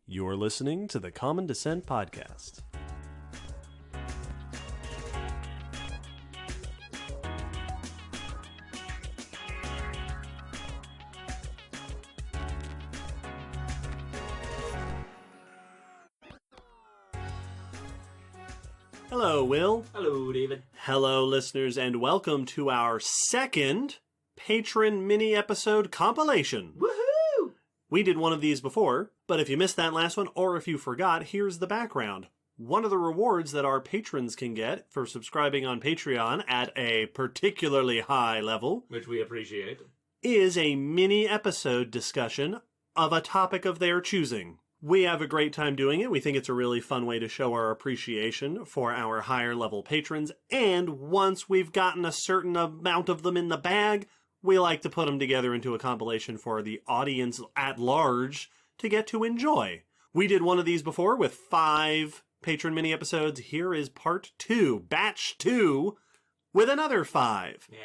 You're listening to the Common Descent Podcast. Hello, Will. Hello, David. Hello, listeners, and welcome to our second Patron mini-episode compilation. Woohoo! We did one of these before, but if you missed that last one, or if you forgot, here's the background. One of the rewards that our patrons can get for subscribing on Patreon at a particularly high level, Which we appreciate. is a mini-episode discussion of a topic of their choosing. We have a great time doing it. We think it's a really fun way to show our appreciation for our higher level patrons, and once we've gotten a certain amount of them in the bag, we like to put them together into a compilation for the audience at large to get to enjoy. We did one of these before with 5 patron mini-episodes. Here is part 2, batch 2, with another 5. Yeah,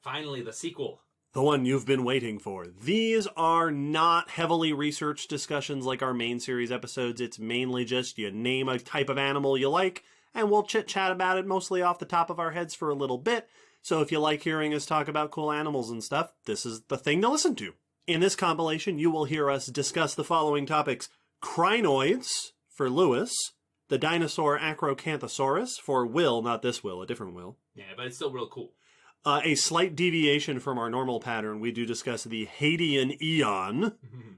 finally the sequel. The one you've been waiting for. These are not heavily researched discussions like our main series episodes. It's mainly just you name a type of animal you like, and we'll chit-chat about it mostly off the top of our heads for a little bit. So if you like hearing us talk about cool animals and stuff, this is the thing to listen to. In this compilation, you will hear us discuss the following topics. Crinoids, for Lewis. The dinosaur Acrocanthosaurus, for Will, not this Will, a different Will. Yeah, but it's still real cool. A slight deviation from our normal pattern, we do discuss the Hadean Eon,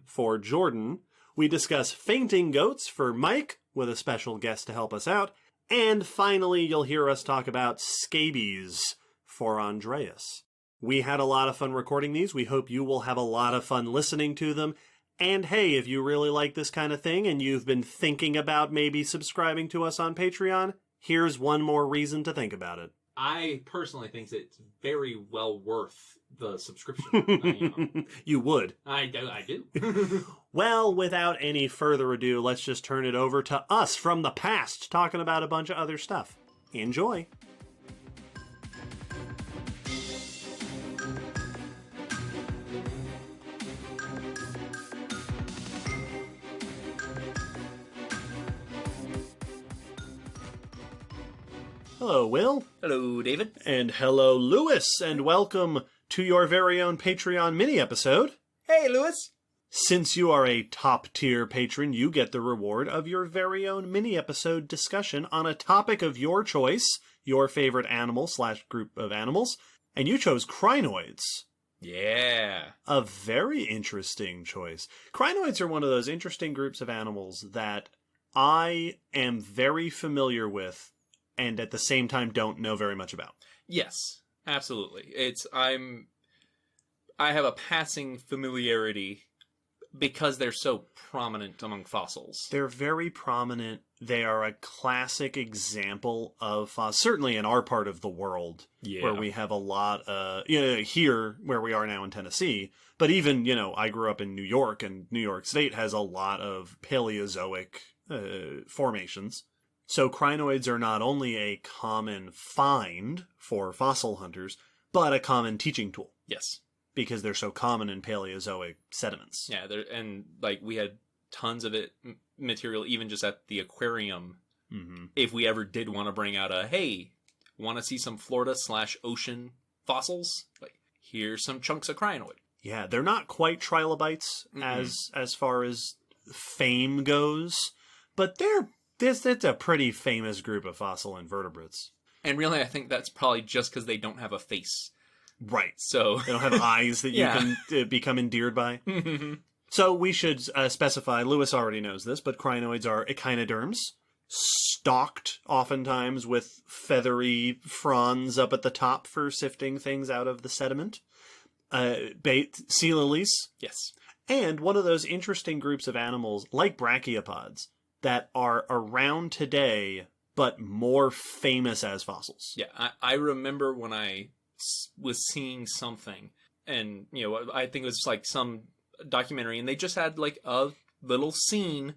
for Jordan. We discuss fainting goats, for Mike, with a special guest to help us out. And finally, you'll hear us talk about scabies, for Andreas. We had a lot of fun recording these. We hope you will have a lot of fun listening to them. And hey, if you really like this kind of thing and you've been thinking about maybe subscribing to us on Patreon, here's one more reason to think about it. I personally think it's very well worth the subscription. You would. I do. Well, without any further ado, let's just turn it over to us from the past, talking about a bunch of other stuff. Enjoy. Hello, Will. Hello, David. And hello, Lewis, and welcome to your very own Patreon mini-episode. Hey, Lewis. Since you are a top-tier patron, you get the reward of your very own mini-episode discussion on a topic of your choice, your favorite animal/group of animals, and you chose crinoids. Yeah. A very interesting choice. Crinoids are one of those interesting groups of animals that I am very familiar with and at the same time don't know very much about. Yes, absolutely. I have a passing familiarity because they're so prominent among fossils. They're very prominent. They are a classic example of certainly in our part of the world, where we have a lot here where we are now in Tennessee, but even, I grew up in New York, and New York State has a lot of Paleozoic formations. So crinoids are not only a common find for fossil hunters, but a common teaching tool. Yes. Because they're so common in Paleozoic sediments. Yeah, we had tons of it material even just at the aquarium. Mm-hmm. If we ever did want to bring out hey, want to see some Florida/ocean fossils? Here's some chunks of crinoid. Yeah, they're not quite trilobites as far as fame goes, but it's a pretty famous group of fossil invertebrates. And really, I think that's probably just because they don't have a face. Right. So they don't have eyes that you can become endeared by. So we should specify, Lewis already knows this, but crinoids are echinoderms, stalked oftentimes with feathery fronds up at the top for sifting things out of the sediment. Sea lilies. Yes. And one of those interesting groups of animals, like brachiopods, that are around today, but more famous as fossils. Yeah, I remember when I was seeing something, and, I think it was like some documentary, and they just had like a little scene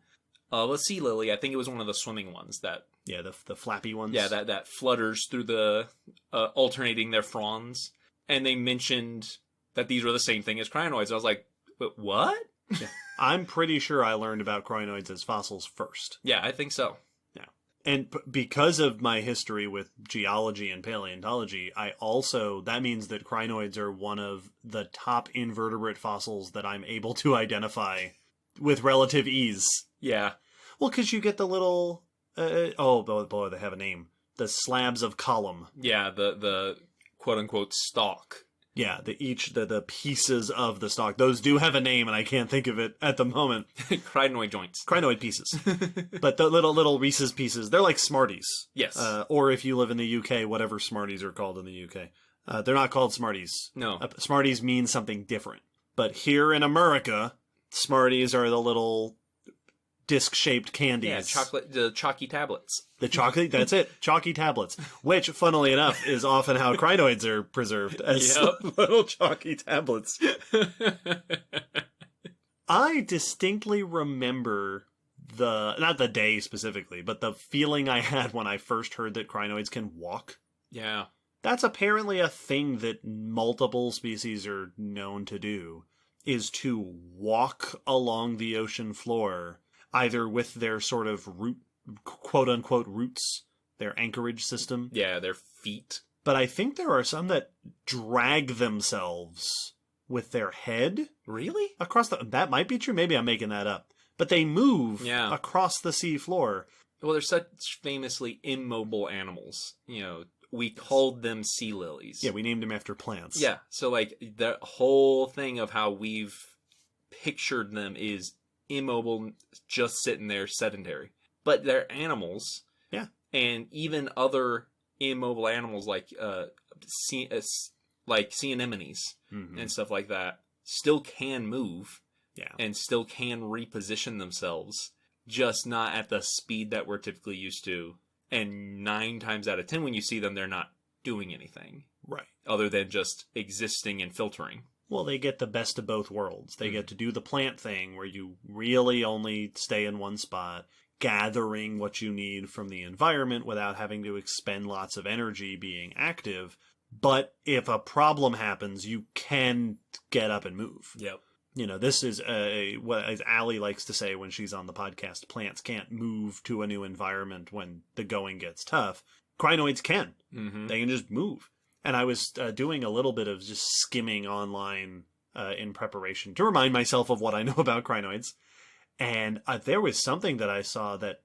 of a sea lily. I think it was one of the swimming ones that... Yeah, the flappy ones. Yeah, that flutters through the... alternating their fronds. And they mentioned that these were the same thing as crinoids. I was like, what? Yeah. I'm pretty sure I learned about crinoids as fossils first. Yeah, I think so. And because of my history with geology and paleontology, that means that crinoids are one of the top invertebrate fossils that I'm able to identify with relative ease. Yeah. Well, because you get the little, oh boy, they have a name. The slabs of column. Yeah, the quote-unquote stalk. Yeah, the pieces of the stalk. Those do have a name, and I can't think of it at the moment. Crinoid joints. Crinoid pieces. But the little Reese's pieces, they're like Smarties. Yes. Or if you live in the UK, whatever Smarties are called in the UK. They're not called Smarties. No. Smarties mean something different. But here in America, Smarties are the little disc-shaped candies. Yeah, the chalky tablets. The chocolate, that's it. Chalky tablets. Which, funnily enough, is often how crinoids are preserved, as little chalky tablets. I distinctly remember not the day specifically, but the feeling I had when I first heard that crinoids can walk. Yeah. That's apparently a thing that multiple species are known to do, is to walk along the ocean floor, either with their sort of quote-unquote roots, their anchorage system. Yeah, their feet. But I think there are some that drag themselves with their head. Really? Across that might be true. Maybe I'm making that up. But they move across the sea floor. Well, they're such famously immobile animals. We called them sea lilies. Yeah, we named them after plants. Yeah, so like the whole thing of how we've pictured them is immobile, just sitting there, sedentary. But they're animals. Yeah. And even other immobile animals like sea anemones and stuff like that still can move. Yeah. And still can reposition themselves, just not at the speed that we're typically used to. And 9 times out of 10 when you see them, they're not doing anything. Right. Other than just existing and filtering. Well, they get the best of both worlds. They get to do the plant thing where you really only stay in one spot, gathering what you need from the environment without having to expend lots of energy being active. But if a problem happens, you can get up and move. Yep. This is what as Allie likes to say when she's on the podcast, plants can't move to a new environment when the going gets tough. Crinoids can. Mm-hmm. They can just move. And I was doing a little bit of just skimming online in preparation to remind myself of what I know about crinoids. And there was something that I saw that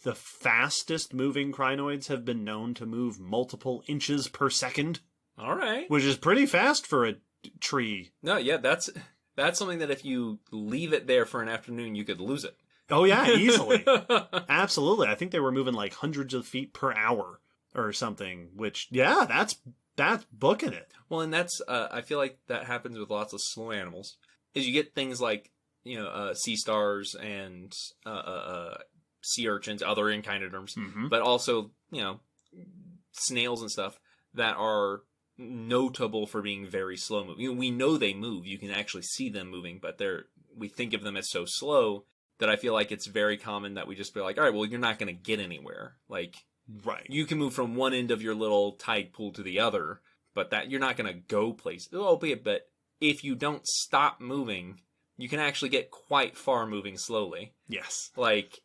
the fastest moving crinoids have been known to move multiple inches per second. All right. Which is pretty fast for a tree. No, yeah, that's something that if you leave it there for an afternoon, you could lose it. Oh, yeah, easily. Absolutely. I think they were moving like hundreds of feet per hour or something, which, yeah, that's booking it. Well, and that's, I feel like that happens with lots of slow animals, is you get things like, sea stars and sea urchins, other echinoderms, but also, snails and stuff that are notable for being very slow moving. We know they move. You can actually see them moving, but we think of them as so slow that I feel like it's very common that we just be like, all right, well, you're not going to get anywhere. Like, right. You can move from one end of your little tide pool to the other, but that you're not going to go places. Albeit, but if you don't stop moving, you can actually get quite far moving slowly. Yes. Like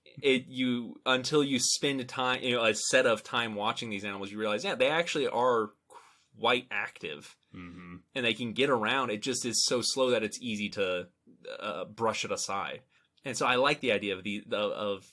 until you spend time, a set of time watching these animals, you realize, yeah, they actually are quite active, and they can get around. It just is so slow that it's easy to brush it aside. And so I like the idea of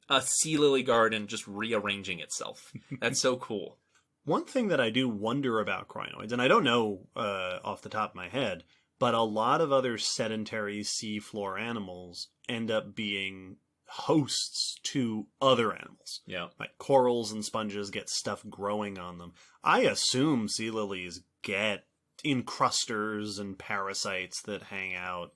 a sea lily garden just rearranging itself. That's so cool. One thing that I do wonder about crinoids, and I don't know off the top of my head, but a lot of other sedentary seafloor animals end up being hosts to other animals. Yeah. Like corals and sponges get stuff growing on them. I assume sea lilies get encrusters and parasites that hang out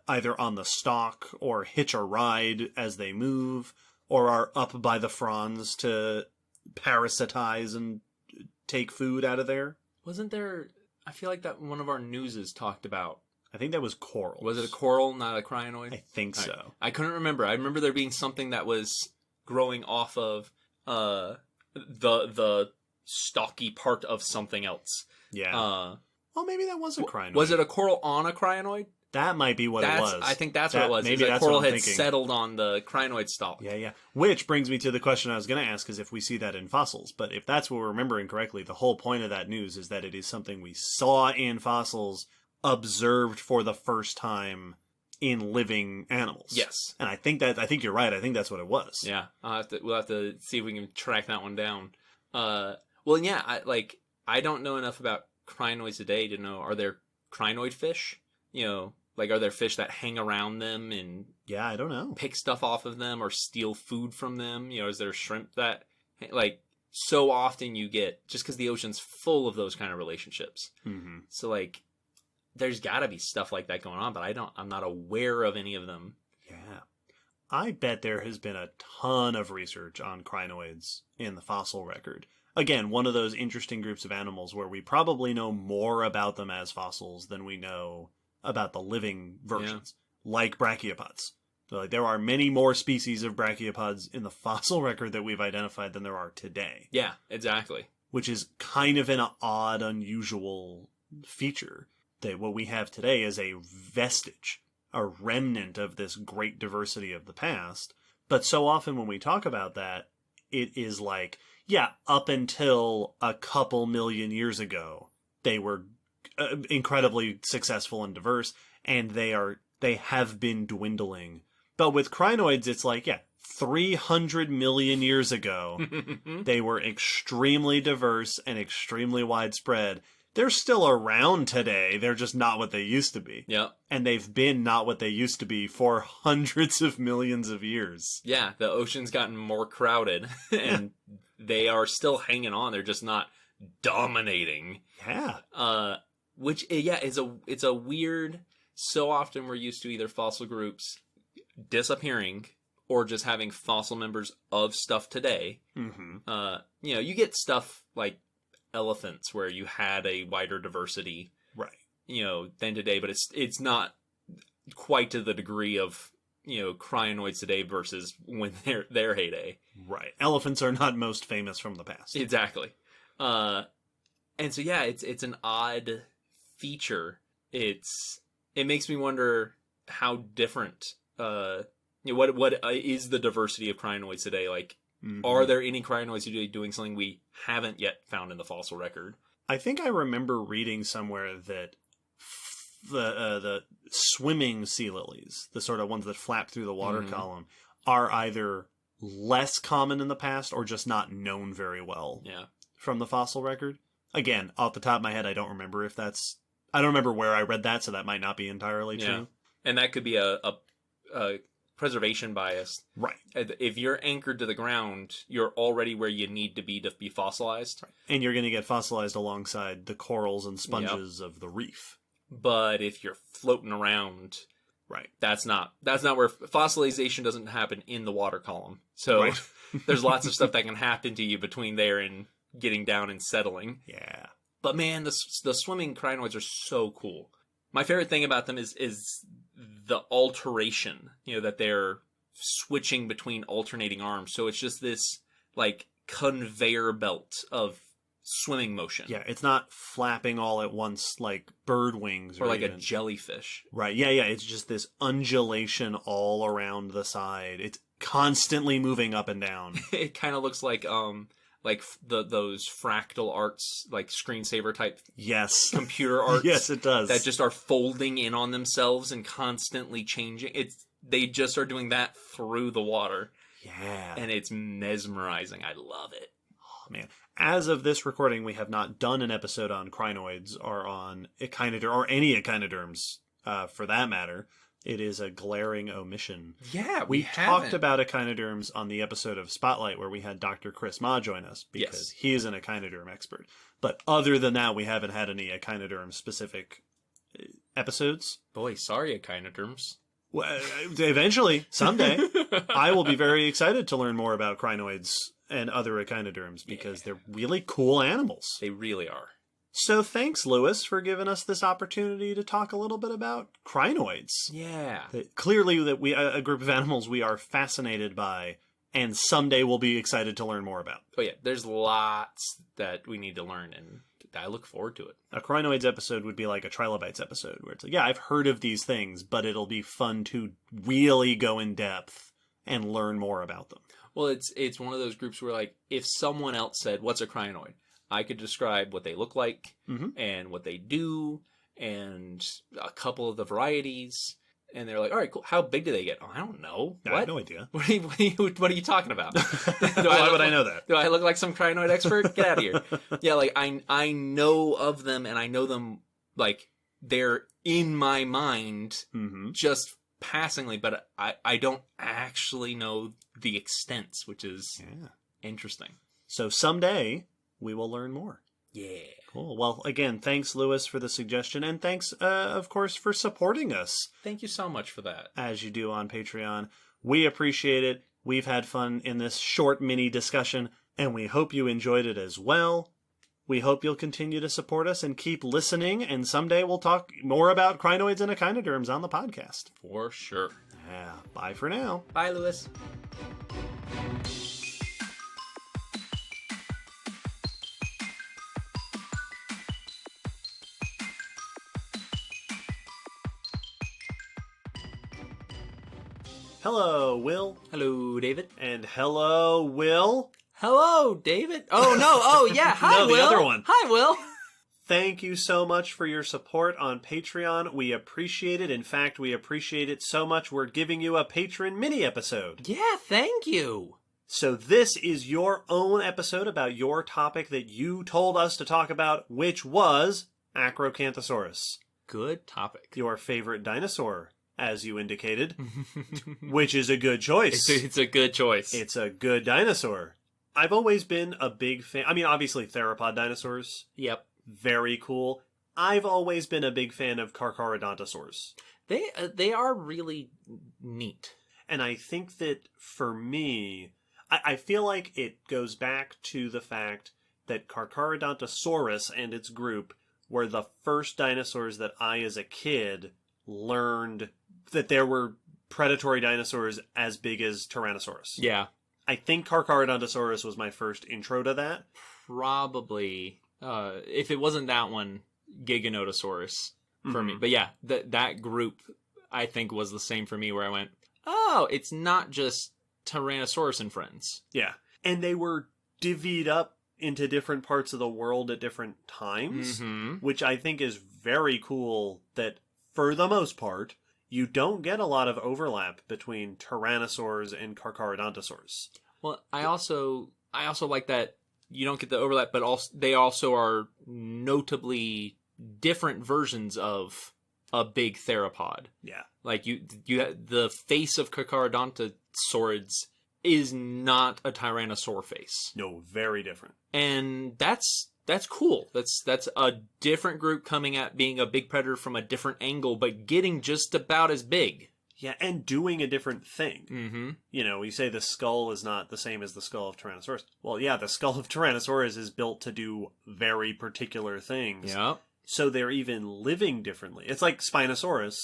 either on the stalk or hitch a ride as they move, or are up by the fronds to parasitize and take food out of there. Wasn't there... I feel like that one of our newses talked about... I think that was coral. Was it a coral, not a crinoid? I think so. I couldn't remember. I remember there being something that was growing off of the stalky part of something else. Yeah. Well, maybe that was a crinoid. Was it a coral on a crinoid? That might be what it was. I think that's what it was. Maybe That that's coral what I'm had thinking. settled on the crinoid stalk. Yeah. Which brings me to the question I was going to ask, is if we see that in fossils. But if that's what we're remembering correctly, the whole point of that news is that it is something we saw in fossils, observed for the first time in living animals. Yes. And I think you're right. I think that's what it was. Yeah. We'll have to see if we can track that one down. Well, yeah. I don't know enough about crinoids today to know, are there crinoid fish? Are there fish that hang around them and Yeah, I don't know. pick stuff off of them or steal food from them? Is there shrimp that, so often you get, just because the ocean's full of those kind of relationships. Mm-hmm. So, there's got to be stuff like that going on, but I'm not aware of any of them. Yeah. I bet there has been a ton of research on crinoids in the fossil record. Again, one of those interesting groups of animals where we probably know more about them as fossils than we know about the living versions, like brachiopods. So, there are many more species of brachiopods in the fossil record that we've identified than there are today. Yeah, exactly. Which is kind of an odd, unusual feature. That what we have today is a vestige, a remnant of this great diversity of the past. But so often when we talk about that, it is up until a couple million years ago, they were incredibly successful and diverse, and they have been dwindling. But with crinoids, it's 300 million years ago, they were extremely diverse and extremely widespread. They're still around today. They're just not what they used to be. Yep. And they've been not what they used to be for hundreds of millions of years. Yeah, the ocean's gotten more crowded, and they are still hanging on. They're just not dominating. Yeah. Which it's a weird. So often we're used to either fossil groups disappearing or just having fossil members of stuff today. Mm-hmm. You get stuff like elephants where you had a wider diversity, Right. Than today, but it's not quite to the degree of crinoids today versus when their heyday. Right. Elephants are not most famous from the past. Exactly. And so it's an odd feature. It makes me wonder how different what is the diversity of crinoids today. Mm-hmm. Are there any crinoids who are doing something we haven't yet found in the fossil record? I think I remember reading somewhere that the swimming sea lilies, the sort of ones that flap through the water column, are either less common in the past or just not known very well from the fossil record. Again, off the top of my head, I don't remember I don't remember where I read that, so that might not be entirely true. And that could be a preservation bias. Right. If you're anchored to the ground, you're already where you need to be fossilized. Right. And you're going to get fossilized alongside the corals and sponges of the reef. But if you're floating around, right, that's not where fossilization doesn't happen in the water column. So there's lots of stuff that can happen to you between there and getting down and settling. Yeah. But man, the swimming crinoids are so cool. My favorite thing about them is the alteration, that they're switching between alternating arms. So it's just this conveyor belt of swimming motion. Yeah, it's not flapping all at once like bird wings. Or like a jellyfish. Right, yeah, it's just this undulation all around the side. It's constantly moving up and down. It kind of looks like those fractal arts, like screensaver type computer arts. Yes, it does. That just are folding in on themselves and constantly changing. They just are doing that through the water. Yeah. And it's mesmerizing. I love it. Oh, man. As of this recording, we have not done an episode on crinoids or on echinoderms, or any echinoderms for that matter. It is a glaring omission. Yeah, we talked about echinoderms on the episode of Spotlight where we had Dr. Chris Ma join us because he is an echinoderm expert. But other than that, we haven't had any echinoderm-specific episodes. Boy, sorry, echinoderms. Well, eventually, someday, I will be very excited to learn more about crinoids and other echinoderms because they're really cool animals. They really are. So thanks, Lewis, for giving us this opportunity to talk a little bit about crinoids. Yeah. Clearly, that we a group of animals we are fascinated by, and someday we'll be excited to learn more about. Oh yeah, there's lots that we need to learn, and I look forward to it. A Crinoids episode would be like a Trilobites episode, where it's like, yeah, I've heard of these things, but it'll be fun to really go in depth and learn more about them. Well, it's one of those groups where, like, if someone else said, what's a crinoid? I could describe what they look like and what they do and a couple of the varieties. And they're like, all right, cool. How big do they get? Oh, I don't know. I have no idea. What are you talking about? Why would I know that? Do I look like some crinoid expert? Get out of here. Yeah, like, I know of them, and I know them, like, they're in my mind just passingly, but I don't actually know the extents, which is interesting. So someday, we will learn more. Yeah. Cool. Well, again, thanks, Lewis, for the suggestion, and thanks, of course, for supporting us. Thank you so much for that. As you do on Patreon. We appreciate it. We've had fun in this short mini discussion, and we hope you enjoyed it as well. We hope you'll continue to support us and keep listening, and someday we'll talk more about crinoids and echinoderms on the podcast. For sure. Yeah. Bye for now. Bye, Lewis. Hello, Will. Hello, David. And hello, Will. Hello, David. Oh, no. Oh, yeah. Hi, No, the Will. other one. Hi, Will. Thank you so much for your support on Patreon. We appreciate it. In fact, we appreciate it so much we're giving you a patron mini episode. Yeah, thank you. So this is your own episode about your topic that you told us to talk about, which was Acrocanthosaurus. Good topic. Your favorite dinosaur, as you indicated, which is a good choice. It's a good choice. It's a good dinosaur. I've always been a big fan. I mean, obviously, theropod dinosaurs. Yep. Very cool. I've always been a big fan of Carcharodontosaurs. They are really neat. And I think that for me, I feel like it goes back to the fact that Carcharodontosaurus and its group were the first dinosaurs that I, as a kid, learned that there were predatory dinosaurs as big as Tyrannosaurus. Yeah. I think Carcharodontosaurus was my first intro to that. Probably. If it wasn't that one, Giganotosaurus for me. But yeah, that group, I think, was the same for me, where I went, oh, it's not just Tyrannosaurus and friends. Yeah. And they were divvied up into different parts of the world at different times, which I think is very cool that, for the most part, you don't get a lot of overlap between Tyrannosaurs and Carcharodontosaurs. Well, I also like that you don't get the overlap, but also they also are notably different versions of a big theropod. Yeah. Like the face of Carcharodontosaurids is not a Tyrannosaur face. No, very different. And that's cool. That's a different group coming at being a big predator from a different angle, but getting just about as big. Yeah, and doing a different thing. Mm-hmm. You know, you say the skull is not the same as the skull of Tyrannosaurus. Well, yeah, the skull of Tyrannosaurus is built to do very particular things. Yeah. So they're even living differently. It's like Spinosaurus,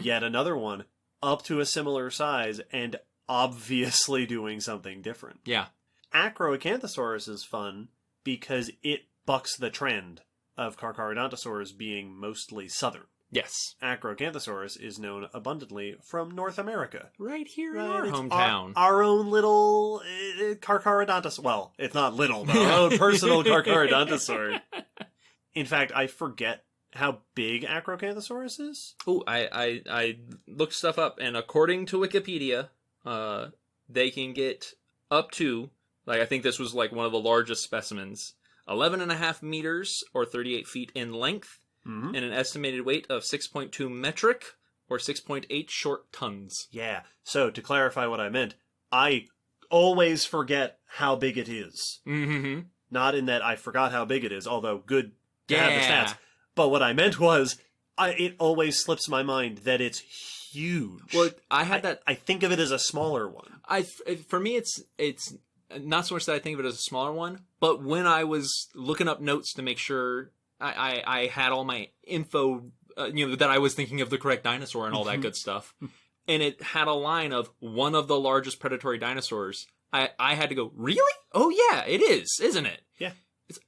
yet another one, up to a similar size and obviously doing something different. Yeah. Acrocanthosaurus is fun because it bucks the trend of Carcharodontosaurs being mostly southern. Yes. Acrocanthosaurus is known abundantly from North America. Right here in Right, our it's hometown. Our own little Carcharodontosaurus. Well, it's not little, but our own personal Carcharodontosaur. In fact, I forget how big Acrocanthosaurus is. Oh, I looked stuff up, and according to Wikipedia, they can get up to, like, I think this was like one of the largest specimens, 11.5 meters or 38 feet in length, and an estimated weight of 6.2 metric or 6.8 short tons. Yeah. So, to clarify what I meant, I always forget how big it is. Mm-hmm. Not in that I forgot how big it is, although good to have the Yeah. stats. But what I meant was, it always slips my mind that it's huge. Well, I had that. I think of it as a smaller one. For me, it's not so much that I think of it as a smaller one, but when I was looking up notes to make sure I had all my info, that I was thinking of the correct dinosaur and all that good stuff, and it had a line of one of the largest predatory dinosaurs, I had to go, really? Oh yeah, it is, isn't it? Yeah.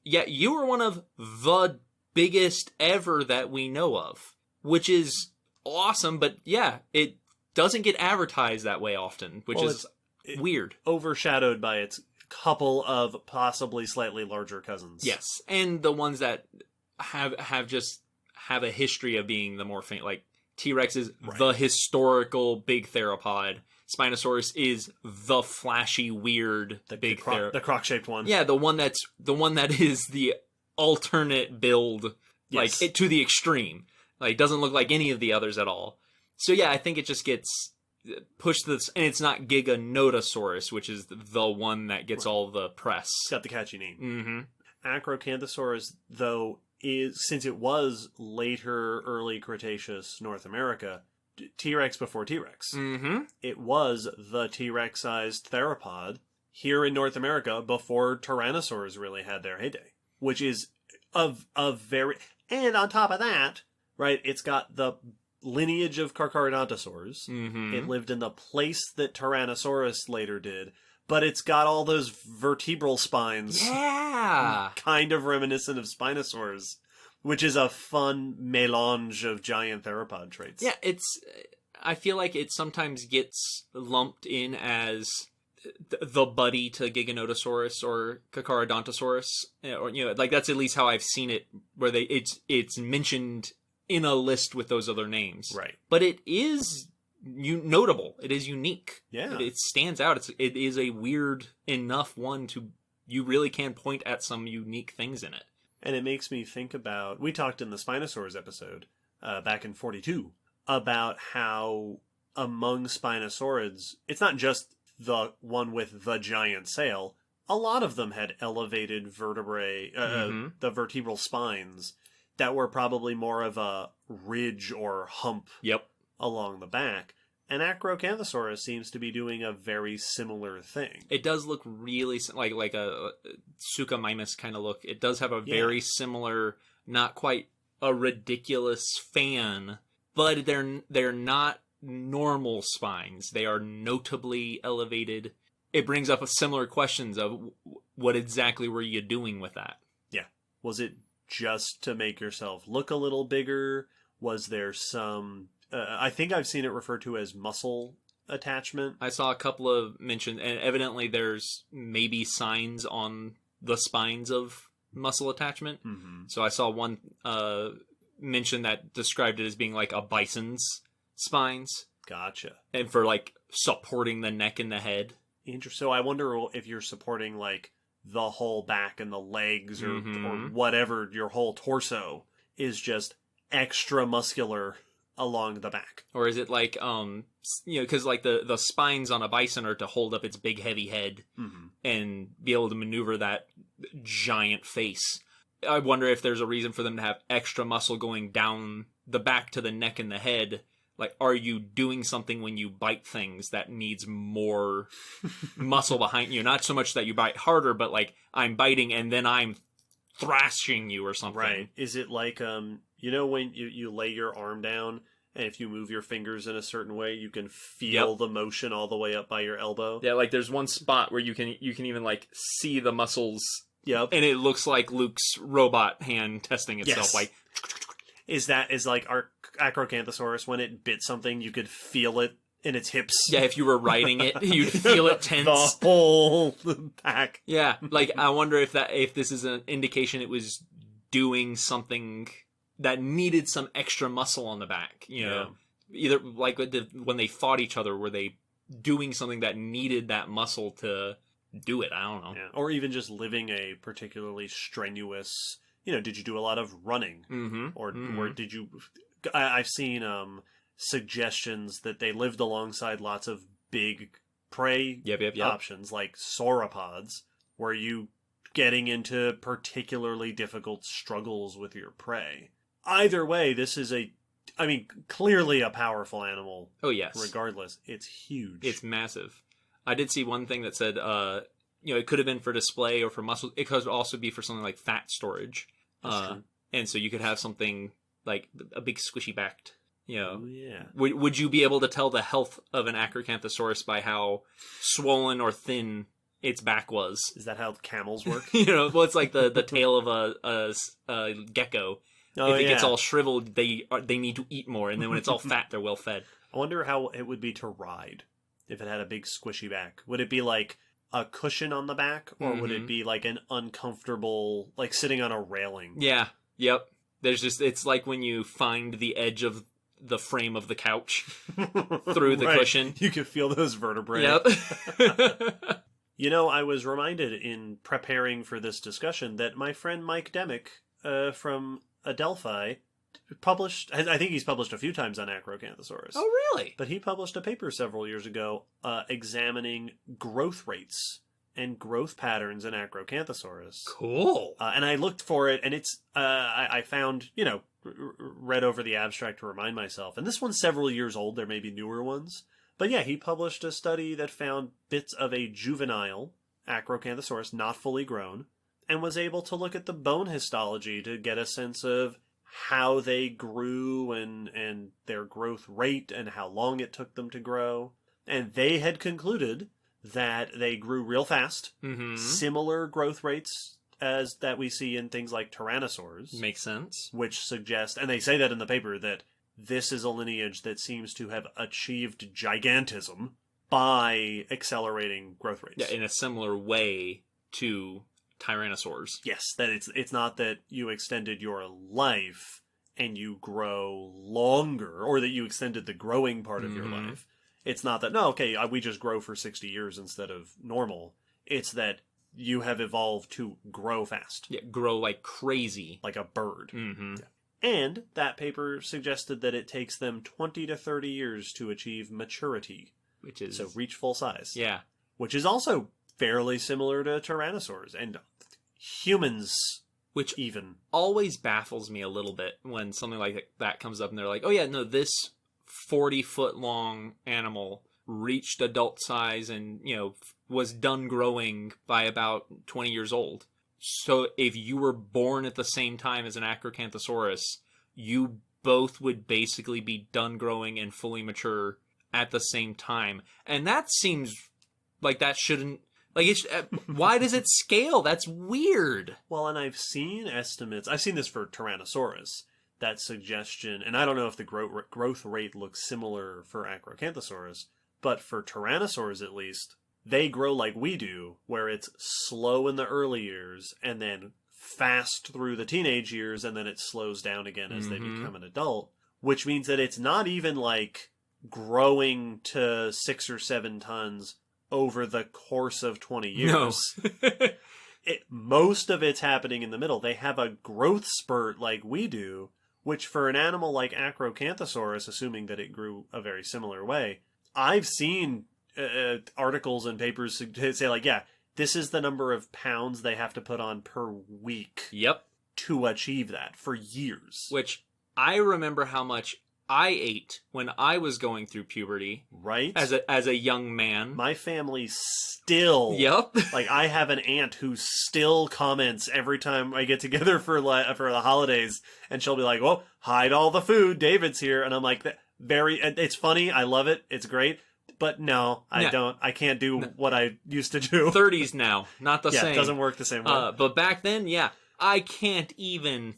Yeah, you were one of the biggest ever that we know of, which is awesome, but yeah, it doesn't get advertised that way often, which is weird. Overshadowed by its couple of possibly slightly larger cousins. Yes, and the ones that have a history of being the more faint, like T-Rex is the historical big theropod. Spinosaurus is the flashy, weird, big the croc-shaped one. Yeah, the one that is the alternate build, Yes. like to the extreme. Like doesn't look like any of the others at all. So yeah, I think it just gets pushed to this, and it's not Giganotosaurus, which is the one that gets all the press. It's got the catchy name. Mm-hmm. Acrocanthosaurus, though, since it was later early Cretaceous North America, T-Rex before T-Rex. Mm-hmm. It was the T-Rex-sized theropod here in North America before Tyrannosaurs really had their heyday, which is a very... And on top of that, right, it's got the lineage of Carcharodontosaurs. Mm-hmm. It lived in the place that Tyrannosaurus later did, but it's got all those vertebral spines. Yeah! Kind of reminiscent of Spinosaurs, which is a fun melange of giant theropod traits. Yeah, I feel like it sometimes gets lumped in as the buddy to Giganotosaurus or Carcharodontosaurus, or like that's at least how I've seen it, where it's mentioned in a list with those other names. Right. But it is notable. It is unique. Yeah. It stands out. It is a weird enough one to you really can point at some unique things in it. And it makes me think about, we talked in the Spinosaurs episode back in 42 about how among Spinosaurids, it's not just the one with the giant sail. A lot of them had elevated vertebrae, the vertebral spines that were probably more of a ridge or hump along the back. And Acrocanthosaurus seems to be doing a very similar thing. It does look really like a Suchomimus kind of look. It does have a very similar, not quite a ridiculous fan, but they're not normal spines. They are notably elevated. It brings up similar questions of what exactly were you doing with that? Yeah. Was it just to make yourself look a little bigger? Was there some... I think I've seen it referred to as muscle attachment. I saw a couple of mentions, and evidently there's maybe signs on the spines of muscle attachment. Mm-hmm. So I saw one mention that described it as being like a bison's spines. Gotcha. And for like supporting the neck and the head. Interesting. So I wonder if you're supporting like the whole back and the legs or whatever, your whole torso is just extra muscular along the back. Or is it like, because like the spines on a bison are to hold up its big heavy head and be able to maneuver that giant face. I wonder if there's a reason for them to have extra muscle going down the back to the neck and the head. Like, are you doing something when you bite things that needs more muscle behind you? Not so much that you bite harder, but like, I'm biting and then I'm thrashing you or something. Right. Is it like, when you lay your arm down and if you move your fingers in a certain way, you can feel the motion all the way up by your elbow? Yeah, like there's one spot where you can even like see the muscles. Yep. And it looks like Luke's robot hand testing itself. Yes. Like, is like our Acrocanthosaurus, when it bit something, you could feel it in its hips? Yeah, if you were riding it, you'd feel it tense. The whole back. Yeah, like I wonder if this is an indication it was doing something that needed some extra muscle on the back. Either like when they fought each other, were they doing something that needed that muscle to do it? I don't know. Yeah. Or even just living a particularly strenuous. Did you do a lot of running? Mm-hmm. Or did you... I've seen suggestions that they lived alongside lots of big prey options, like sauropods, where you getting into particularly difficult struggles with your prey. Either way, this is clearly a powerful animal. Oh, yes. Regardless, it's huge. It's massive. I did see one thing that said... it could have been for display or for muscle. It could also be for something like fat storage. That's true. And so you could have something like a big squishy backed, Oh, yeah. Would you be able to tell the health of an Acrocanthosaurus by how swollen or thin its back was. Is that how camels work? Well, it's like the tail of a gecko. Oh, if it gets yeah. all shriveled, they need to eat more, and then when it's all fat, they're well fed. I wonder how it would be to ride if it had a big squishy back. Would it be like a cushion on the back, or would it be like an uncomfortable, like sitting on a railing? Yeah. Yep. It's like when you find the edge of the frame of the couch through the Right. cushion. You can feel those vertebrae. Yep. I was reminded in preparing for this discussion that my friend Mike Demick from Adelphi published, I think he's published a few times on Acrocanthosaurus. Oh, really? But he published a paper several years ago examining growth rates and growth patterns in Acrocanthosaurus. Cool. And I looked for it, and it's, I found, read over the abstract to remind myself. And this one's several years old. There may be newer ones. But yeah, he published a study that found bits of a juvenile Acrocanthosaurus, not fully grown, and was able to look at the bone histology to get a sense of how they grew and their growth rate and how long it took them to grow. And they had concluded that they grew real fast, similar growth rates as that we see in things like tyrannosaurs. Makes sense. Which suggest, and they say that in the paper, that this is a lineage that seems to have achieved gigantism by accelerating growth rates. Yeah, in a similar way to tyrannosaurs. Yes, that it's not that you extended your life and you grow longer, or that you extended the growing part of your life. It's not that, we just grow for 60 years instead of normal. It's that you have evolved to grow fast. Yeah, grow like crazy. Like a bird. Mm-hmm. Yeah. And that paper suggested that it takes them 20 to 30 years to achieve maturity. Which is... So reach full size. Yeah. Which is also fairly similar to tyrannosaurs. And humans... Which even always baffles me a little bit when something like that comes up and they're like, oh yeah, no, this 40-foot long animal reached adult size and, was done growing by about 20 years old. So if you were born at the same time as an Acrocanthosaurus, you both would basically be done growing and fully mature at the same time. And that seems like that shouldn't... why does it scale? That's weird. Well, and I've seen estimates. I've seen this for Tyrannosaurus. That suggestion, and I don't know if the growth rate looks similar for Acrocanthosaurus, but for Tyrannosaurs at least, they grow like we do, where it's slow in the early years and then fast through the teenage years, and then it slows down again as they become an adult, which means that it's not even like growing to 6 or 7 tons over the course of 20 years. No. Most of it's happening in the middle. They have a growth spurt like we do, which for an animal like Acrocanthosaurus, assuming that it grew a very similar way, I've seen articles and papers say this is the number of pounds they have to put on per week. Yep. To achieve that for years. Which I remember how much I ate when I was going through puberty. Right? As a young man. My family still... Yep. I have an aunt who still comments every time I get together for the holidays, and she'll be like, well, hide all the food, David's here. And I'm like, it's funny, I love it, it's great, but no, I can't do what I used to do. 30s now, not the same. Yeah, it doesn't work the same way. But back then, I can't even...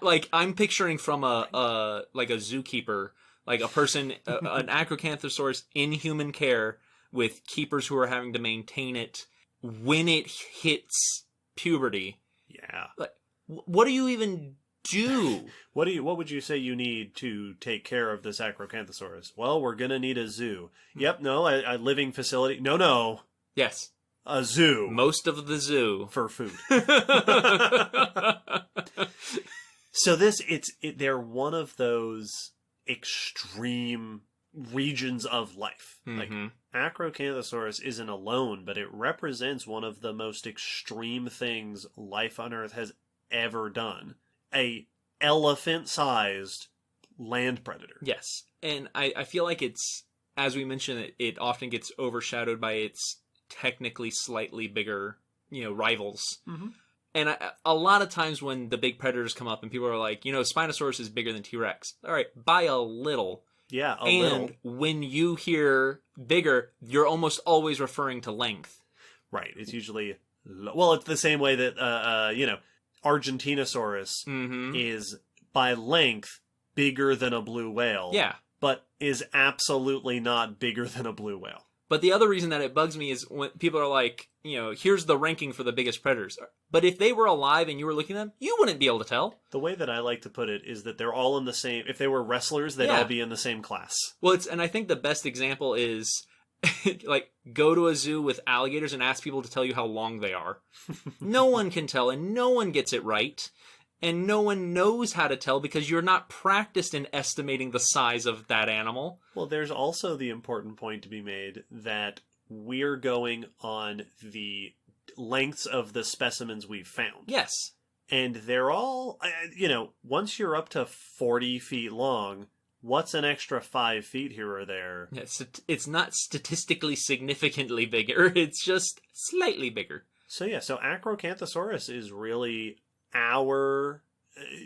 I'm picturing from a zookeeper, like a person, an Acrocanthosaurus in human care with keepers who are having to maintain it when it hits puberty. Yeah. What do you even do? What would you say you need to take care of this Acrocanthosaurus? Well, we're gonna need a zoo. Yep, no, a living facility. No. Yes. A zoo. Most of the zoo. For food. So they're one of those extreme regions of life. Like Acrocanthosaurus isn't alone, but it represents one of the most extreme things life on Earth has ever done. A elephant-sized land predator. Yes. And I feel like it's, as we mentioned, it often gets overshadowed by its technically slightly bigger, rivals. Mm-hmm. And a lot of times when the big predators come up and people are like, Spinosaurus is bigger than T-Rex. All right, by a little. Yeah, little. And when you hear bigger, you're almost always referring to length. Right. It's usually well. It's the same way that Argentinosaurus Mm-hmm. is by length bigger than a blue whale. Yeah. But is absolutely not bigger than a blue whale. But the other reason that it bugs me is when people are like, here's the ranking for the biggest predators. But if they were alive and you were looking at them, you wouldn't be able to tell. The way that I like to put it is that they're all in the same... If they were wrestlers, they'd all be in the same class. Well, and I think the best example is, like, go to a zoo with alligators and ask people to tell you how long they are. No one can tell, and no one gets it right. And no one knows how to tell because you're not practiced in estimating the size of that animal. Well, there's also the important point to be made that we're going on the lengths of the specimens we've found. Yes. And they're all, once you're up to 40 feet long, what's an extra 5 feet here or there? It's not statistically significantly bigger. It's just slightly bigger. So Acrocanthosaurus is really our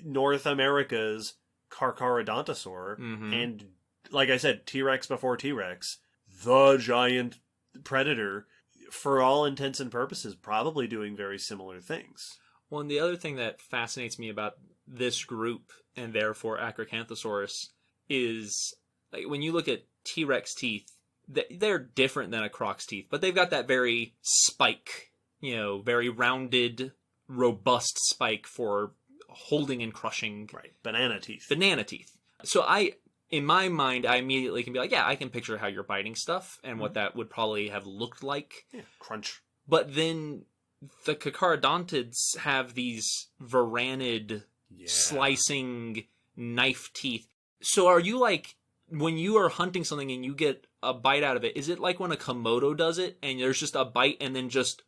North America's Carcharodontosaur. Mm-hmm. And like I said, T-Rex before T-Rex, the giant predator, for all intents and purposes, probably doing very similar things. Well, and the other thing that fascinates me about this group, and therefore Acrocanthosaurus, is like when you look at T-Rex teeth, they're different than a croc's teeth, but they've got that very spike, very rounded, robust spike for holding and crushing. Right, banana teeth. So in my mind, I immediately can be like, yeah, I can picture how you're biting stuff and what that would probably have looked like. Yeah, crunch. But then the Carcharodontids have these varanid, slicing knife teeth. So are you like, when you are hunting something and you get a bite out of it, is it like when a Komodo does it and there's just a bite and then just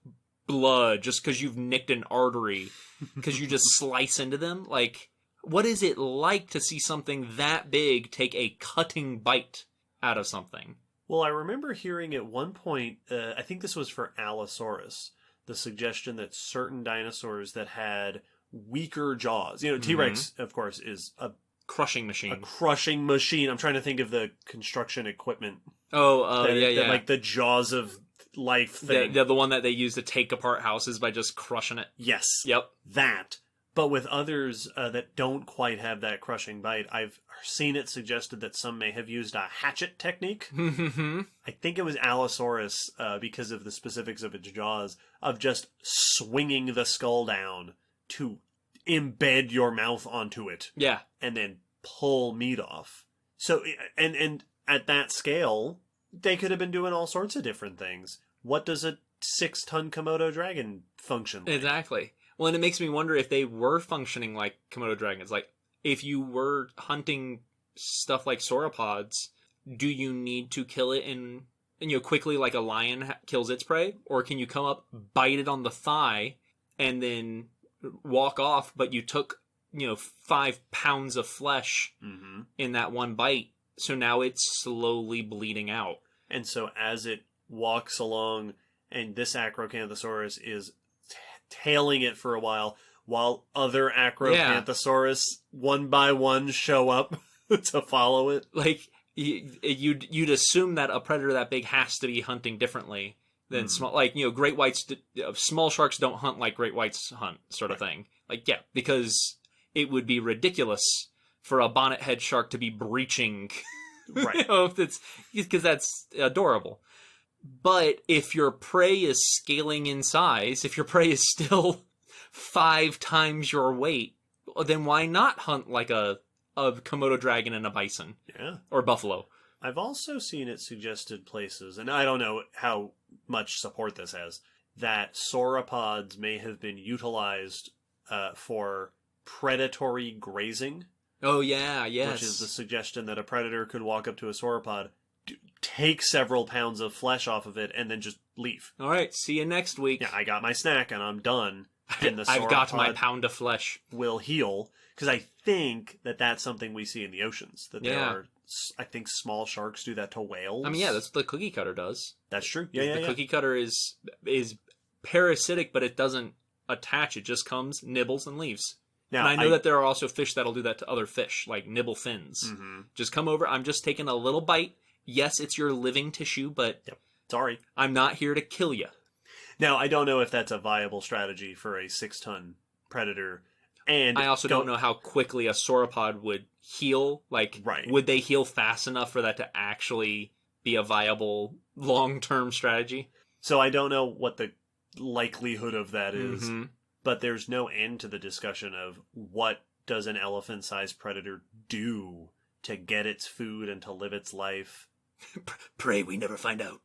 blood just because you've nicked an artery because you just slice into them? Like, what is it like to see something that big take a cutting bite out of something? Well, I remember hearing at one point, I think this was for Allosaurus, the suggestion that certain dinosaurs that had weaker jaws, T-Rex, of course, is a crushing machine. I'm trying to think of the construction equipment. Yeah. Like the jaws of life thing. The one that they use to take apart houses by just crushing it. Yes. Yep. That. But with others that don't quite have that crushing bite, I've seen it suggested that some may have used a hatchet technique. I think it was Allosaurus, because of the specifics of its jaws, of just swinging the skull down to embed your mouth onto it. Yeah. And then pull meat off. So, and at that scale, they could have been doing all sorts of different things. What does a 6-ton Komodo dragon function like? Exactly. Well, and it makes me wonder if they were functioning like Komodo dragons. Like, if you were hunting stuff like sauropods, do you need to kill it and quickly like a lion kills its prey? Or can you come up, bite it on the thigh, and then walk off, but you took, 5 pounds of flesh in that one bite, so now it's slowly bleeding out. And so as it walks along, and this Acrocanthosaurus is tailing it for a while other Acrocanthosaurus one by one show up to follow it. Like, you'd assume that a predator that big has to be hunting differently than small, like, great whites, small sharks don't hunt like great whites hunt, sort of thing. Like, yeah, because it would be ridiculous for a bonnethead shark to be breaching, right? Because that's adorable. But if your prey is scaling in size, if your prey is still 5 times your weight, then why not hunt like a Komodo dragon and a bison? Yeah. Or buffalo. I've also seen it suggested places, and I don't know how much support this has, that sauropods may have been utilized for predatory grazing. Oh, yeah, yes. Which is the suggestion that a predator could walk up to a sauropod, take several pounds of flesh off of it, and then just leave. All right, see you next week. Yeah, I got my snack and I'm done. And the I've got my pound of flesh. Will heal. Because I think that that's something we see in the oceans. That there are, I think small sharks do that to whales. I mean, yeah, that's what the cookie cutter does. That's true. The cookie cutter is parasitic, but it doesn't attach. It just comes, nibbles, and leaves. Now, and I know that there are also fish that'll do that to other fish, like nibble fins. Just come over. I'm just taking a little bite. Yes, it's your living tissue, but sorry, I'm not here to kill you. Now, I don't know if that's a viable strategy for a 6-ton predator. And I also don't know how quickly a sauropod would heal. Like, Right. would they heal fast enough for that to actually be a viable long-term strategy? So I don't know what the likelihood of that is. Mhm. But there's no end to the discussion of what does an elephant-sized predator do to get its food and to live its life. Pray we never find out.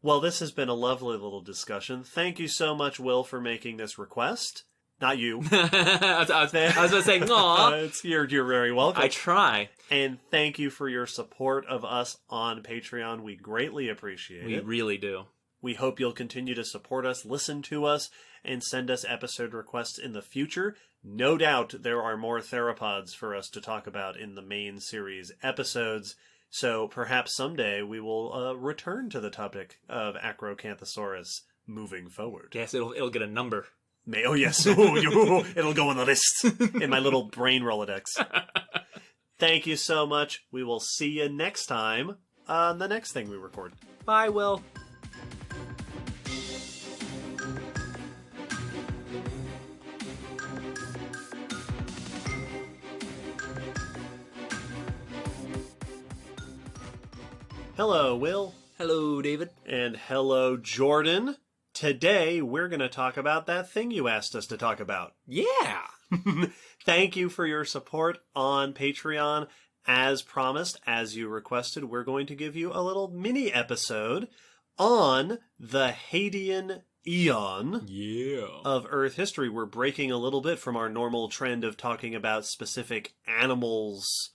Well, this has been a lovely little discussion. Thank you so much, Will, for making this request. Not you. I was going to say, aw. You're very welcome. I try. And thank you for your support of us on Patreon. We greatly appreciate We it. really do. We hope you'll continue to support us, listen to us, and send us episode requests in the future. No doubt there are more theropods for us to talk about in the main series episodes, so perhaps someday we will return to the topic of Acrocanthosaurus moving forward. Yes, it'll get a number. Oh, yes. It'll go on the list in my little brain Rolodex. Thank you so much. We will see you next time on the next thing we record. Bye, Will. Hello, Will. Hello, David. And hello, Jordan. Today, we're going to talk about that thing you asked us to talk about. Yeah. Thank you for your support on Patreon. As promised, as you requested, we're going to give you a little mini episode on the Hadean Eon Yeah. of Earth history. We're breaking a little bit from our normal trend of talking about specific animals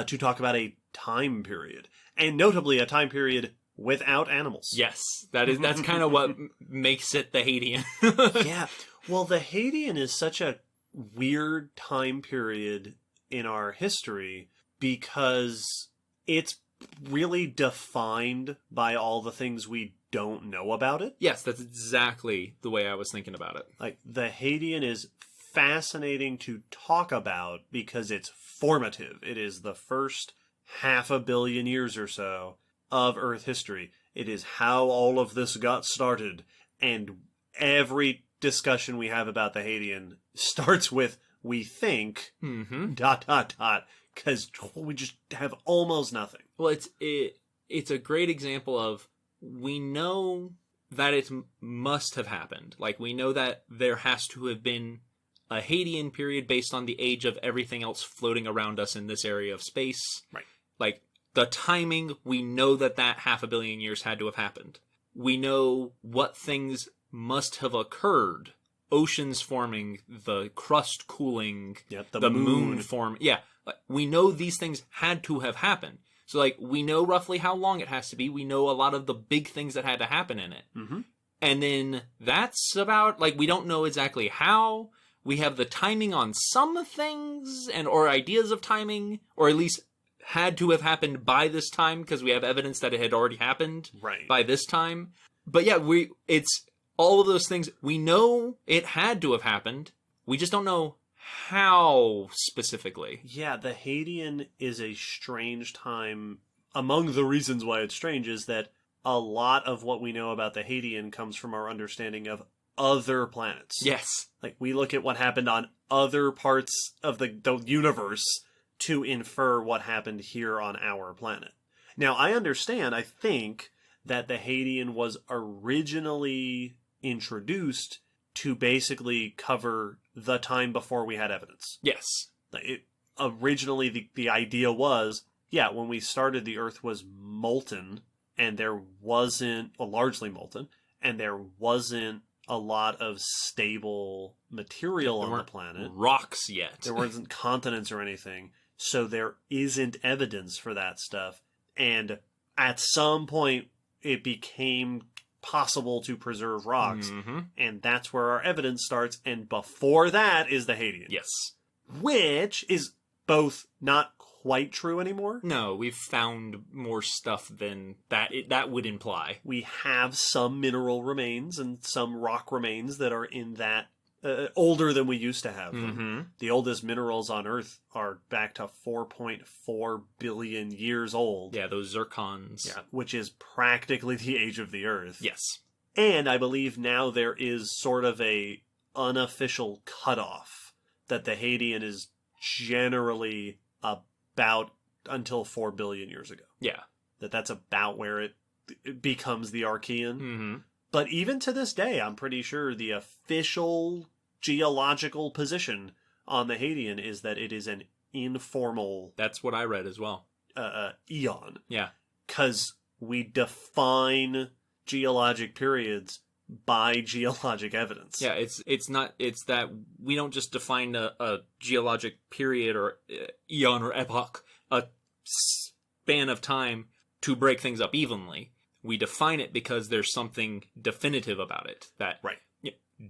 to talk about a time period. And notably, a time period without animals. Yes, that's kind of what makes it the Hadean. Yeah. Well, the Hadean is such a weird time period in our history because it's really defined by all the things we don't know about it. Yes, that's exactly the way I was thinking about it. Like, the Hadean is fascinating to talk about because it's formative. It is the first 500 million years or so of Earth history. It is how all of this got started, and every discussion we have about the Hadean starts with "we think," ... because we just have almost nothing. Well, it's a great example of, we know that it must have happened. Like, we know that there has to have been a Hadean period based on the age of everything else floating around us in this area of space. Right. Like, the timing, we know that 500 million years had to have happened. We know what things must have occurred. Oceans forming, the crust cooling, Yep, the moon form. Yeah, like, we know these things had to have happened. So, like, we know roughly how long it has to be. We know a lot of the big things that had to happen in it. Mm-hmm. And then that's about, like, we don't know exactly how. We have the timing on some things or ideas of timing, or at least had to have happened by this time because we have evidence that it had already happened Right. by this time. But yeah, it's all of those things. We know it had to have happened. We just don't know how specifically. Yeah, the Hadean is a strange time. Among the reasons why it's strange is that a lot of what we know about the Hadean comes from our understanding of other planets. Yes. Like, we look at what happened on other parts of the universe to infer what happened here on our planet. Now, I think, that the Hadean was originally introduced to basically cover the time before we had evidence. Yes. Originally, the idea was, yeah, when we started, the Earth was molten, and there wasn't, largely molten, and there wasn't a lot of stable material on the planet. Rocks yet. There wasn't continents or anything, so there isn't evidence for that stuff. And at some point, it became possible to preserve rocks, and that's where our evidence starts, and before that is the Hadean. Yes. Which is both not quite true anymore. No, we've found more stuff than that would imply. We have some mineral remains and some rock remains that are in that older than we used to have them. The oldest minerals on Earth are back to 4.4 billion years old. Yeah, those zircons. Yeah, which is practically the age of the Earth. Yes. And I believe now there is sort of a unofficial cutoff that the Hadean is generally about until 4 billion years ago. Yeah. That's about where it becomes the Archean. Mm-hmm. But even to this day, I'm pretty sure the official geological position on the Hadean is that it is an informal That's what I read as well. eon. Yeah. Because we define geologic periods by geologic evidence. Yeah, it's that we don't just define a geologic period or eon or epoch, a span of time to break things up evenly. We define it because there's something definitive about it. That Right.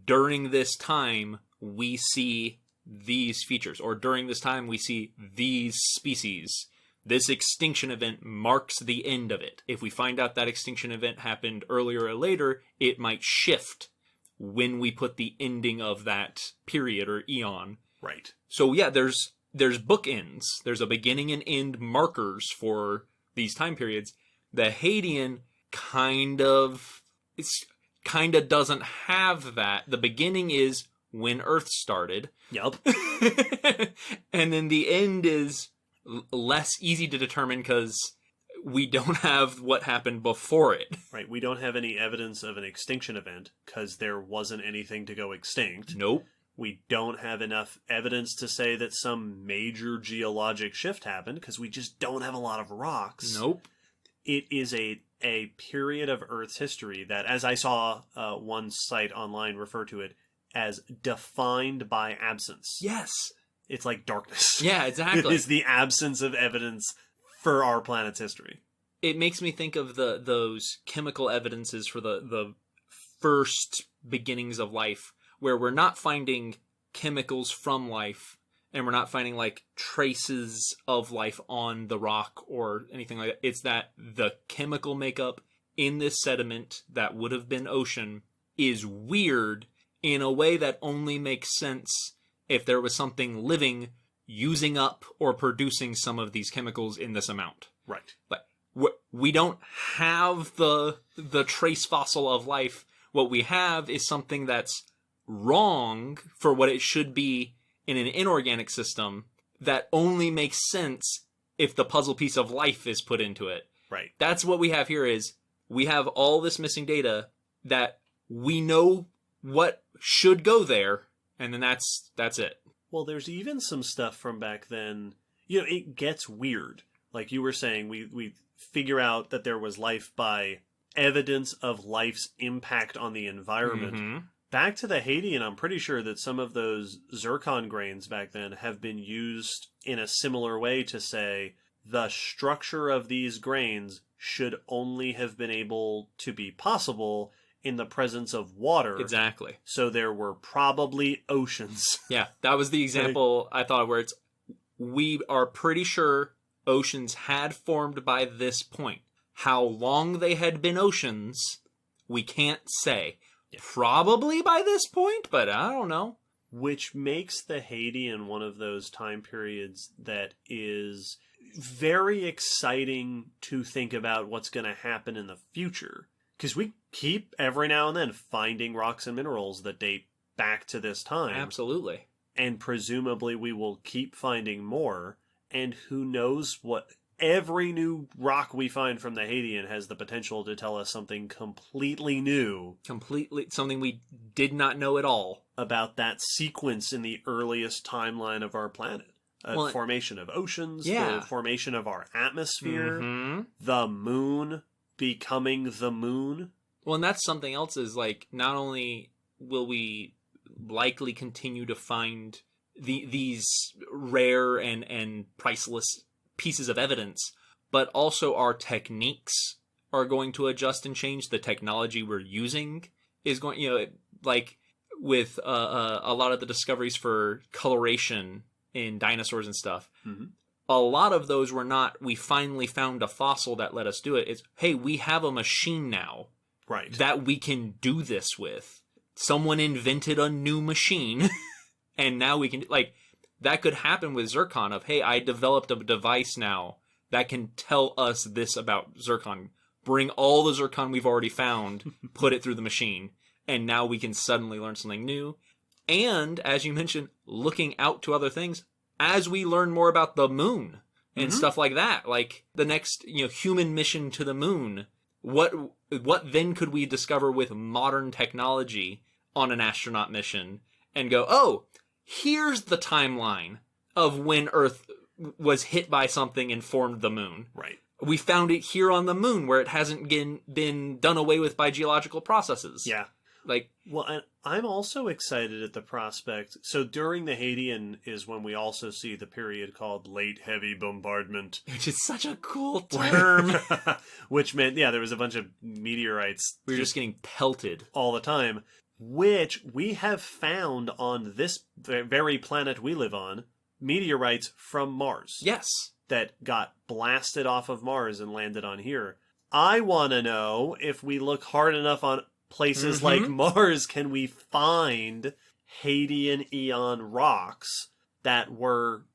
During this time, we see these features, or during this time, we see these species. This extinction event marks the end of it. If we find out that extinction event happened earlier or later, it might shift when we put the ending of that period or eon. Right. So yeah, there's bookends. There's a beginning and end markers for these time periods. The Hadean kind of doesn't have that. The beginning is when Earth started. Yup. And then the end is less easy to determine because we don't have what happened before it. Right. We don't have any evidence of an extinction event because there wasn't anything to go extinct. Nope. We don't have enough evidence to say that some major geologic shift happened because we just don't have a lot of rocks. Nope. It is a period of Earth's history that, as I saw one site online refer to it, as defined by absence. Yes. It's like darkness. Yeah, exactly. It is the absence of evidence for our planet's history. It makes me think of those chemical evidences for the first beginnings of life, where we're not finding chemicals from life, and we're not finding like traces of life on the rock or anything like that. It's that the chemical makeup in this sediment that would have been ocean is weird in a way that only makes sense if there was something living using up or producing some of these chemicals in this amount. Right. But we don't have the trace fossil of life. What we have is something that's wrong for what it should be in an inorganic system that only makes sense if the puzzle piece of life is put into it. Right. That's what we have here is we have all this missing data that we know what should go there, and then that's it. Well, there's even some stuff from back then. You know, it gets weird. Like you were saying, we figure out that there was life by evidence of life's impact on the environment. Mm-hmm. Back to the Hadean, I'm pretty sure that some of those zircon grains back then have been used in a similar way to say the structure of these grains should only have been able to be possible in the presence of water. Exactly. So there were probably oceans. Yeah, that was the example I thought where we are pretty sure oceans had formed by this point. How long they had been oceans, we can't say. Yeah. Probably by this point, but I don't know. Which makes the Hadean one of those time periods that is very exciting to think about what's going to happen in the future. Because we keep, every now and then, finding rocks and minerals that date back to this time. Absolutely. And presumably we will keep finding more. And who knows what... Every new rock we find from the Hadean has the potential to tell us something completely new. Completely, something we did not know at all. About that sequence in the earliest timeline of our planet. Formation of oceans, yeah. The formation of our atmosphere, mm-hmm. The moon becoming the moon. Well, and that's something else is like, not only will we likely continue to find these rare and priceless pieces of evidence, but also our techniques are going to adjust and change. The technology we're using is going, like with a lot of the discoveries for coloration in dinosaurs and stuff. Mm-hmm. A lot of those were not, we finally found a fossil that let us do it. It's, hey, we have a machine now. Right. That we can do this with. Someone invented a new machine, and now we can, like, that could happen with zircon of, hey, I developed a device now that can tell us this about zircon. bring all the zircon we've already found, put it through the machine, and now we can suddenly learn something new. And, as you mentioned, looking out to other things as we learn more about the moon and stuff like that. Like, the next, human mission to the moon. What then could we discover with modern technology on an astronaut mission and go, oh, here's the timeline of when Earth was hit by something and formed the moon. Right. We found it here on the moon where it hasn't been done away with by geological processes. Yeah. Like, well, I'm also excited at the prospect. So during the Hadean is when we also see the period called late heavy bombardment. which is such a cool term. Which meant, there was a bunch of meteorites. We were just getting pelted. All the time. Which we have found on this very planet we live on, meteorites from Mars. Yes. That got blasted off of Mars and landed on here. I want to know if we look hard enough on places like Mars, can we find Hadean Eon rocks that were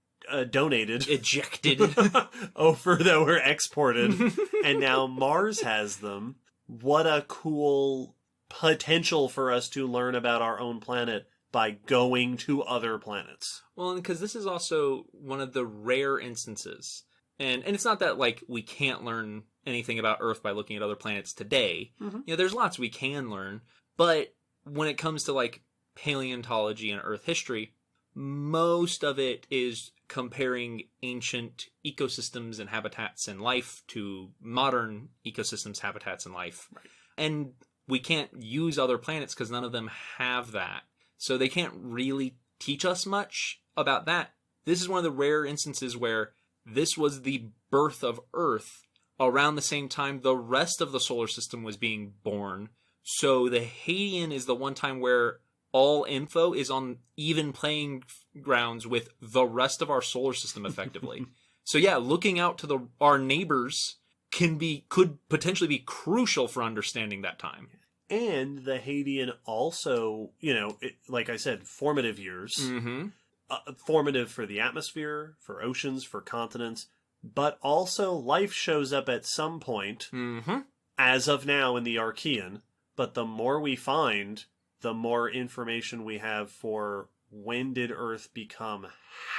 donated, ejected, that were exported, and now Mars has them. What a cool potential for us to learn about our own planet by going to other planets. Well, because this is also one of the rare instances, and it's not that, like, we can't learn anything about Earth by looking at other planets today. There's lots we can learn, but when it comes to, like, paleontology and Earth history, most of it is comparing ancient ecosystems and habitats and life to modern ecosystems, habitats, and life. Right. And we can't use other planets because none of them have that. So they can't really teach us much about that. This is one of the rare instances where this was the birth of Earth around the same time the rest of the solar system was being born. So the Hadean is the one time where all info is on even playing grounds with the rest of our solar system effectively. So yeah, looking out to our neighbors could potentially be crucial for understanding that time. And the Hadean also, like I said, formative years. Formative for the atmosphere, for oceans, for continents. But also life shows up at some point, as of now in the Archean. But the more we find, the more information we have for when did Earth become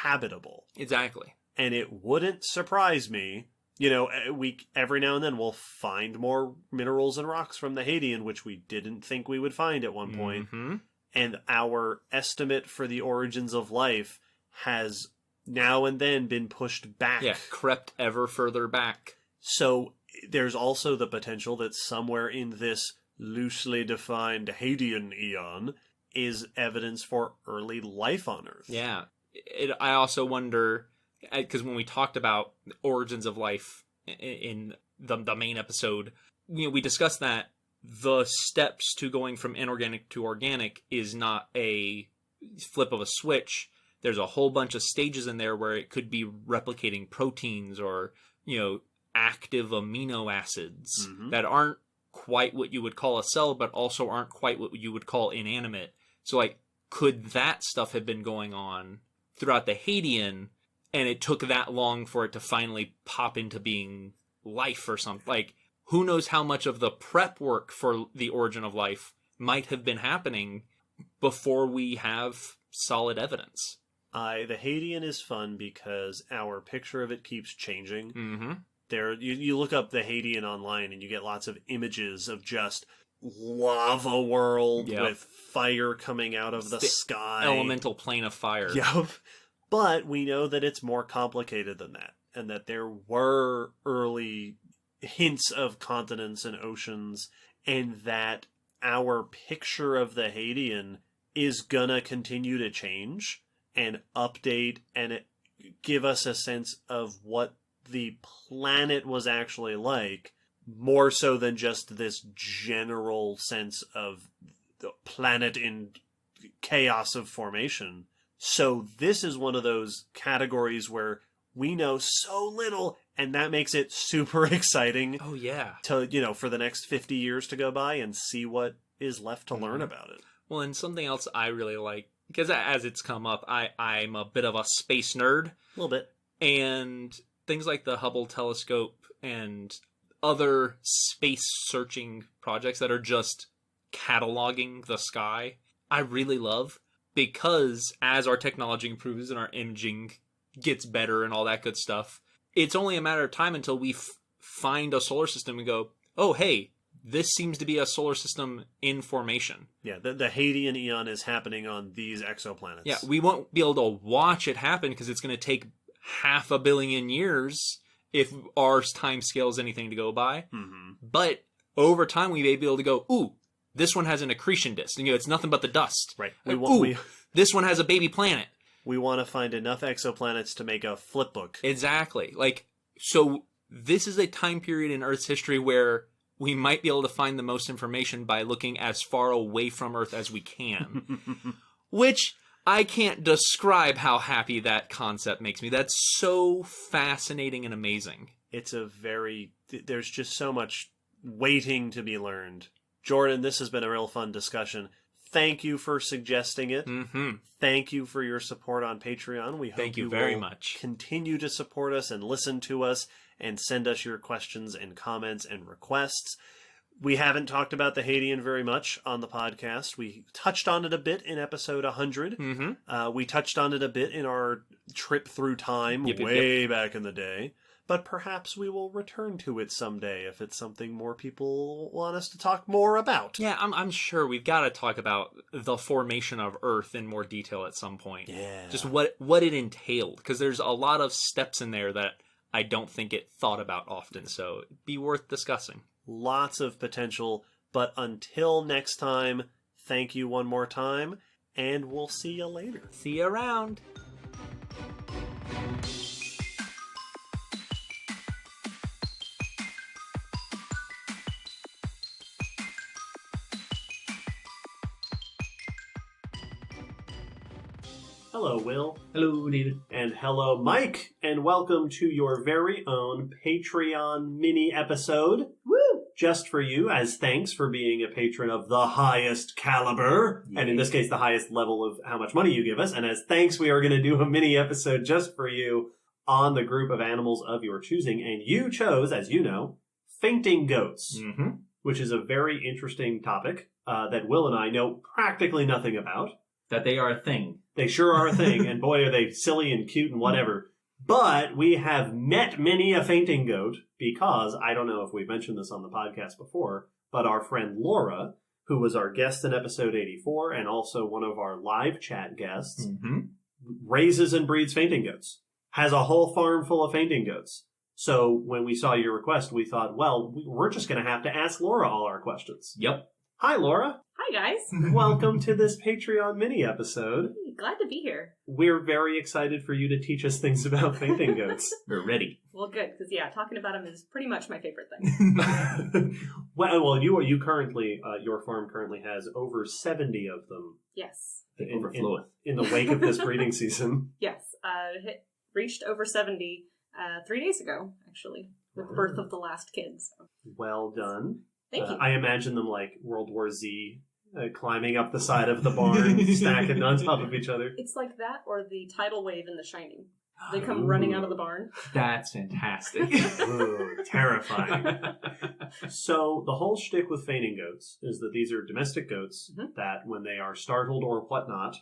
habitable. Exactly. And it wouldn't surprise me, every now and then we'll find more minerals and rocks from the Hadean, which we didn't think we would find at one point. And our estimate for the origins of life has now and then been pushed back. Yeah, crept ever further back. So there's also the potential that somewhere in this loosely defined Hadean eon is evidence for early life on Earth. Yeah. I also wonder, because when we talked about the origins of life in the main episode, we discussed that the steps to going from inorganic to organic is not a flip of a switch. There's a whole bunch of stages in there where it could be replicating proteins or, active amino acids that aren't quite what you would call a cell, but also aren't quite what you would call inanimate. So, like, could that stuff have been going on throughout the Hadean, and it took that long for it to finally pop into being life or something? Like, who knows how much of the prep work for the origin of life might have been happening before we have solid evidence. The Hadean is fun because our picture of it keeps changing. You look up the Hadean online and you get lots of images of just lava world with fire coming out of the sky. Elemental plane of fire. Yep. But we know that it's more complicated than that, and that there were early hints of continents and oceans, and that our picture of the Hadean is gonna continue to change and update and give us a sense of what the planet was actually like, more so than just this general sense of the planet in chaos of formation. So this is one of those categories where we know so little, and that makes it super exciting. Oh, yeah. To, for the next 50 years to go by and see what is left to learn about it. Well, and something else I really like, because as it's come up, I'm a bit of a space nerd. A little bit. And things like the Hubble telescope and other space searching projects that are just cataloging the sky, I really love, because as our technology improves and our imaging gets better and all that good stuff, it's only a matter of time until we find a solar system and go, oh, hey, this seems to be a solar system in formation. Yeah, the Hadean Eon is happening on these exoplanets. Yeah, we won't be able to watch it happen because it's going to take 500 million years if our time scale is anything to go by. Mm-hmm. But over time, we may be able to go, ooh, this one has an accretion disk. And, it's nothing but the dust. Right. This one has a baby planet. We want to find enough exoplanets to make a flip book. Exactly. So this is a time period in Earth's history where we might be able to find the most information by looking as far away from Earth as we can. Which I can't describe how happy that concept makes me. That's so fascinating and amazing. There's just so much waiting to be learned. Jordan, this has been a real fun discussion. Thank you for suggesting it. Mm-hmm. Thank you for your support on Patreon. We hope you very will much continue to support us and listen to us and send us your questions and comments and requests. We haven't talked about the Hadean very much on the podcast. We touched on it a bit in episode 100. Mm-hmm. We touched on it a bit in our trip through time way back in the day. But perhaps we will return to it someday if it's something more people want us to talk more about. Yeah, I'm sure we've got to talk about the formation of Earth in more detail at some point. Yeah. Just what it entailed, because there's a lot of steps in there that I don't think it thought about often, so it'd be worth discussing. Lots of potential, but until next time, thank you one more time, and we'll see you later. See you around. Hello, Will. Hello, David. And hello, Mike. And welcome to your very own Patreon mini episode. Woo! Just for you, as thanks for being a patron of the highest caliber. Yeah. And in this case, the highest level of how much money you give us. And as thanks, we are going to do a mini episode just for you on the group of animals of your choosing. And you chose, as you know, fainting goats, which is a very interesting topic that Will and I know practically nothing about. That they are a thing. They sure are a thing, and boy, are they silly and cute and whatever. But we have met many a fainting goat because, I don't know if we've mentioned this on the podcast before, but our friend Laura, who was our guest in episode 84 and also one of our live chat guests, raises and breeds fainting goats. Has a whole farm full of fainting goats. So when we saw your request, we thought, well, we're just going to have to ask Laura all our questions. Yep. Hi, Laura. Hi, guys. Welcome to this Patreon mini episode. Glad to be here. We're very excited for you to teach us things about fainting goats. We're ready. Well, good, because, talking about them is pretty much my favorite thing. well, you currently, your farm currently has over 70 of them. Yes. In the wake of this breeding season. Yes. Reached over 70 3 days ago, actually, with the birth of the last kids. So. Well done. Thank you. I imagine them like World War Z, climbing up the side of the barn, stacking on top of each other. It's like that or the tidal wave in The Shining. They come running out of the barn. That's fantastic. Ooh, terrifying. So the whole shtick with fainting goats is that these are domestic goats that when they are startled or whatnot,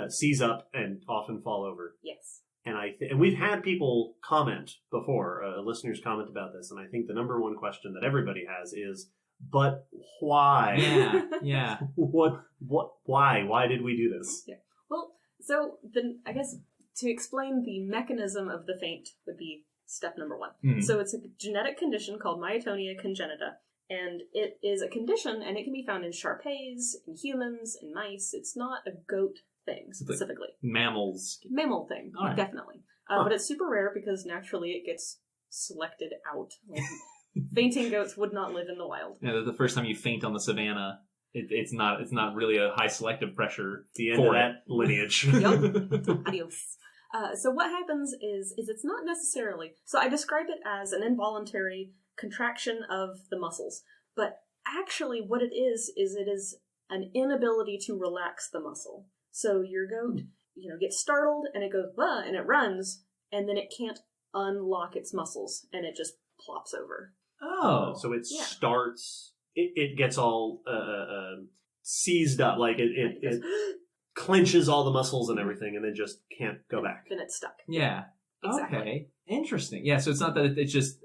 seize up and often fall over. Yes. And we've had people comment before, listeners comment about this, and I think the number one question that everybody has is, but why? Yeah. Why? Why did we do this? Yeah. Well, so then I guess to explain the mechanism of the faint would be step number one. So it's a genetic condition called myotonia congenita, and it is a condition, and it can be found in Shar-Peis, in humans, in mice. It's not a goat thing specifically. Mammals. Mammal thing, right. Definitely. But it's super rare because naturally it gets selected out. Like, fainting goats would not live in the wild. Yeah, the first time you faint on the savannah, it's not really a high selective pressure. The end of that lineage. Yup. Adios. So what happens is it's not necessarily... So I describe it as an involuntary contraction of the muscles. But actually what it is it is an inability to relax the muscle. So your goat, gets startled and it goes, bah, and it runs, and then it can't unlock its muscles, and it just plops over. Oh. So it Yeah. starts, it gets all seized up, like it clenches all the muscles and everything, and then just can't go back. Then it's stuck. Yeah. Exactly. Okay. Interesting. Yeah, so it's not that it's just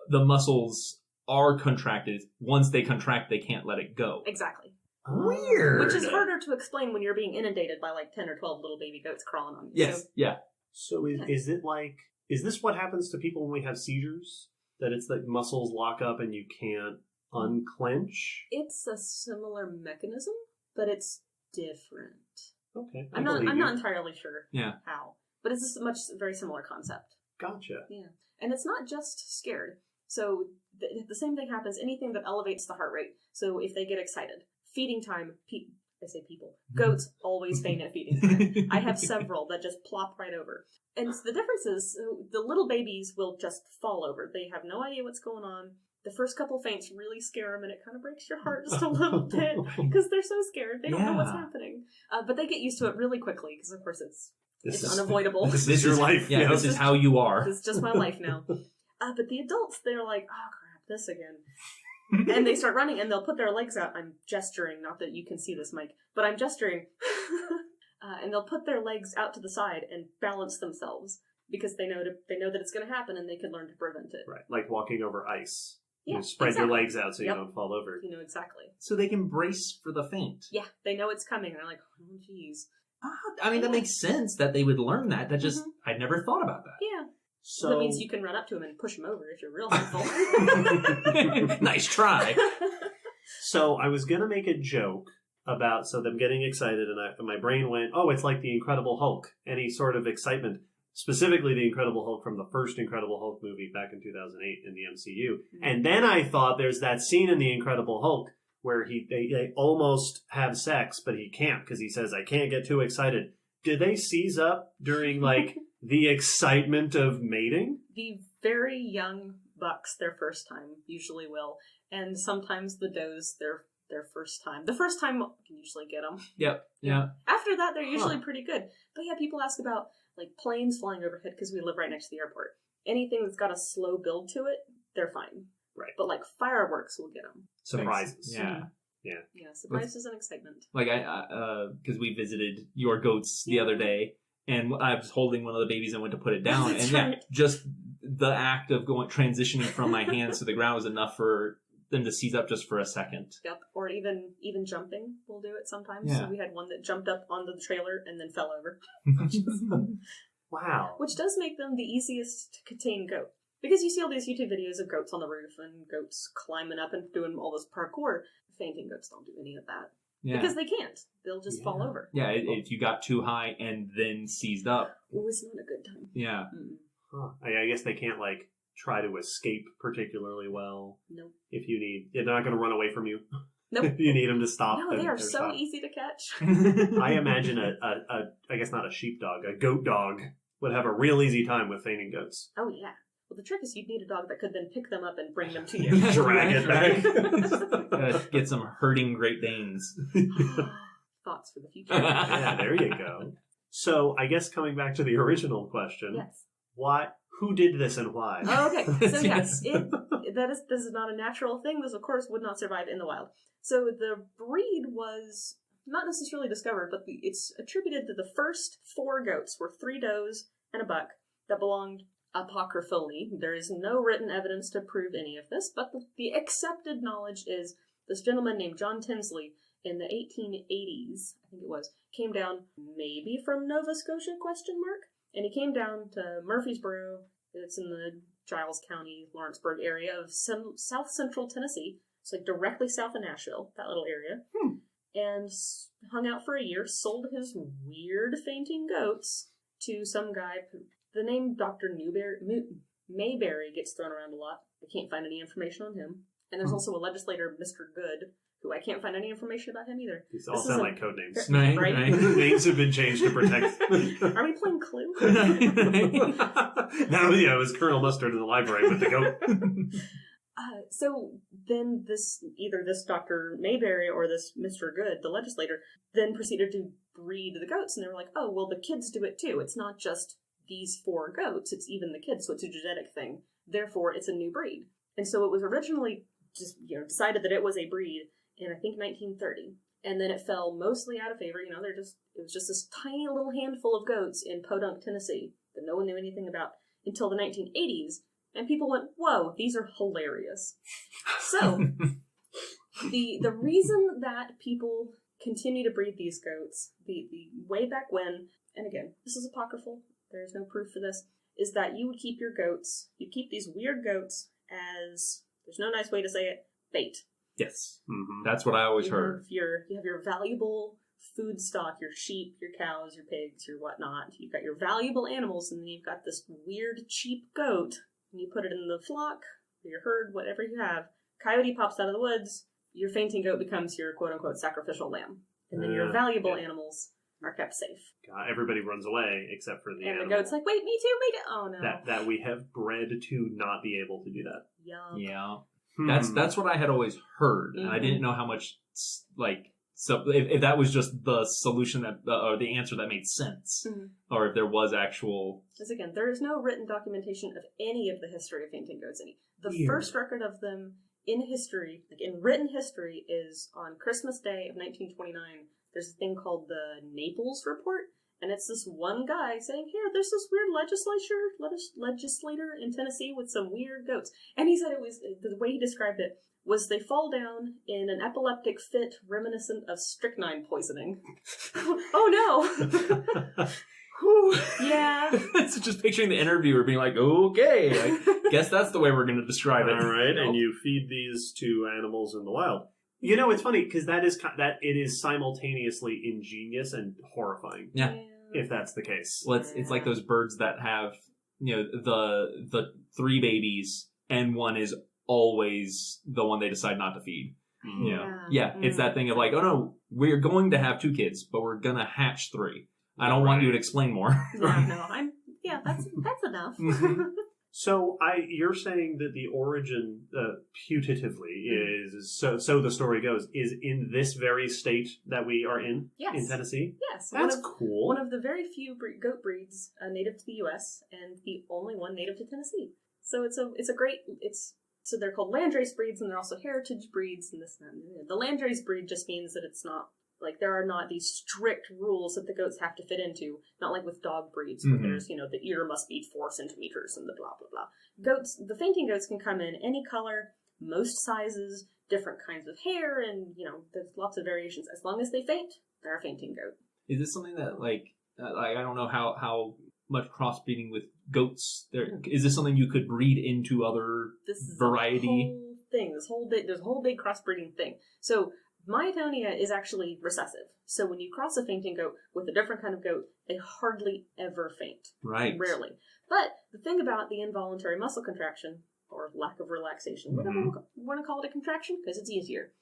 the muscles are contracted. Once they contract, they can't let it go. Exactly. Weird. Which is harder to explain when you're being inundated by like 10 or 12 little baby goats crawling on you. Yes. So, Yeah. So is it like, is this what happens to people when we have seizures? That it's like muscles lock up and you can't unclench? it's a similar mechanism, but it's different. Okay. I'm not entirely sure Yeah. how, but it's a very similar concept. Gotcha. Yeah. And it's not just scared. So the same thing happens, anything that elevates the heart rate. So if they get excited, feeding time, I say people, goats always faint at feeding time. I have several that just plop right over. And the difference is the little babies will just fall over. They have no idea what's going on. The first couple faints really scare them, and it kind of breaks your heart just a little bit because they're so scared. They don't know what's Yeah. happening. But they get used to it really quickly because, of course, it's This is unavoidable. This is your life. Yeah, you know? this is how you are. This is just my life now. But the adults, they're like, oh crap, this again. And they start running, and they'll put their legs out. I'm gesturing, not that you can see this, Mike, but I'm gesturing. And they'll put their legs out to the side and balance themselves because they know that it's going to happen, and they can learn to prevent it. Right, like walking over ice. Yeah, You spread exactly. your legs out so Yep. you don't fall over. You know exactly. So they can brace for the faint. Yeah, they know it's coming. They're like, oh, jeez. I mean, that makes sense that they would learn that. That just, I'd never thought about that. Yeah. So That means you can run up to them and push them over if you're real helpful. Nice try. So I was gonna make a joke about them getting excited, and my brain went, "Oh, it's like the Incredible Hulk." Any sort of excitement, specifically the Incredible Hulk from the first Incredible Hulk movie back in 2008 in the MCU. And then I thought there's that scene in the Incredible Hulk where they almost have sex, but he can't because he says, "I can't get too excited." Did they seize up during like the excitement of mating? The very young bucks, their first time, usually will. And sometimes the does, their first time. The first time, you can usually get them. Yep. Yeah. After that, they're usually pretty good. But yeah, people ask about like planes flying overhead because we live right next to the airport. Anything that's got a slow build to it, they're fine. Right. But like fireworks will get them. Surprises. Yeah. Yeah, surprises and excitement. Like because we visited your goats the other day, and I was holding one of the babies and went to put it down, That's and yeah, right. just the act of transitioning from my hands to the ground was enough for them to seize up just for a second. Yep. Or even jumping will do it sometimes. Yeah. So we had one that jumped up onto the trailer and then fell over. Wow. Which does make them the easiest to contain goat. Because you see all these YouTube videos of goats on the roof and goats climbing up and doing all this parkour. Fainting goats don't do any of that. Yeah. Because they can't. They'll just fall over. Yeah, if you got too high and then seized up. It was not a good time. Yeah. Mm-mm. Huh. I guess they can't like try to escape particularly well. Nope. If you they're not going to run away from you. Nope. If you need them to stop. No, then they are they're so stopped. easy to catch. I imagine I guess not a sheepdog, a goat dog would have a real easy time with fainting goats. Oh, yeah. Well, the trick is you'd need a dog that could then pick them up and bring them to you. Drag it back. Get some herding Great Danes. Thoughts for the future. Yeah, there you go. So I guess coming back to the original question, Yes. who did this and why? Oh, okay. So yes, this is not a natural thing. This, of course, would not survive in the wild. So the breed was not necessarily discovered, but it's attributed to the first 4 goats were 3 does and a buck that belonged apocryphally. There is no written evidence to prove any of this, but the accepted knowledge is this gentleman named John Tinsley in the 1880s, I think it was, came down maybe from Nova Scotia, ? And he came down to Murfreesboro. It's in the Giles County, Lawrenceburg area of south central Tennessee. It's like directly south of Nashville, that little area. And hung out for a year, sold his weird fainting goats to some guy. The name Dr. Mayberry gets thrown around a lot. I can't find any information on him. And there's also a legislator, Mr. Good, who I can't find any information about him either. These all sound like code names. Right. Names have been changed to protect. Are we playing Clue? Now, yeah, it was Colonel Mustard in the library with the goat. So then either this Dr. Mayberry or this Mr. Good, the legislator, then proceeded to breed the goats. And they were like, oh, well, the kids do it too. It's not just these 4 goats, it's even the kids, so it's a genetic thing. Therefore, it's a new breed. And so it was originally just, decided that it was a breed in, I think, 1930. And then it fell mostly out of favor. It was just this tiny little handful of goats in Podunk, Tennessee that no one knew anything about until the 1980s. And people went, whoa, these are hilarious. So, the reason that people continue to breed these goats, the way back when, and again, this is apocryphal, there's no proof for this, is that you would keep your goats, you keep these weird goats as, there's no nice way to say it, bait. Yes. That's what I always heard. You have your valuable food stock, your sheep, your cows, your pigs, your whatnot. You've got your valuable animals, and then you've got this weird, cheap goat, and you put it in the flock, or your herd, whatever you have. Coyote pops out of the woods, your fainting goat becomes your quote-unquote sacrificial lamb. And then your valuable animals are kept safe. Everybody runs away except for the animal. And the goat's like, wait, me too, me too. Oh, no. That we have bred to not be able to do that. Yup. Yeah. That's what I had always heard, and I didn't know how much, so if that was just the solution that, or the answer that made sense, or if there was actual... Because again, there is no written documentation of any of the history of fainting goats. The first record of them in history, like in written history, is on Christmas Day of 1929. There's a thing called the Naples Report, and it's this one guy saying, here, there's this weird legislator in Tennessee with some weird goats. And he said it was, the way he described it, was they fall down in an epileptic fit reminiscent of strychnine poisoning. Oh no! Yeah. It's just picturing the interviewer being like, okay, I guess that's the way we're going to describe it. All right, and you feed these to animals in the wild. It's funny, because it is simultaneously ingenious and horrifying. Yeah. If that's the case. Well, it's like those birds that have, the 3 babies, and one is always the one they decide not to feed. Yeah. It's that thing of like, oh no, we're going to have 2 kids, but we're going to hatch 3. I don't want you to explain more. That's enough. So you're saying that the origin, putatively, is, so the story goes, is in this very state that we are in Tennessee? Yes. That's cool. One of the very few goat breeds native to the U.S. and the only one native to Tennessee. So so they're called landrace breeds, and they're also heritage breeds, and this and that. The landrace breed just means that it's not, like, there are not these strict rules that the goats have to fit into, not like with dog breeds, where there's, the ear must be 4 centimeters and the blah, blah, blah. The fainting goats can come in any color, most sizes, different kinds of hair, and, there's lots of variations. As long as they faint, they're a fainting goat. Is this something that, I don't know how much crossbreeding with goats there, is this something you could breed into other variety? There's a whole big crossbreeding thing. So, myotonia is actually recessive. So when you cross a fainting goat with a different kind of goat, they hardly ever faint. Right. Rarely. But the thing about the involuntary muscle contraction, or lack of relaxation, whatever you want to call it, a contraction, because it's easier.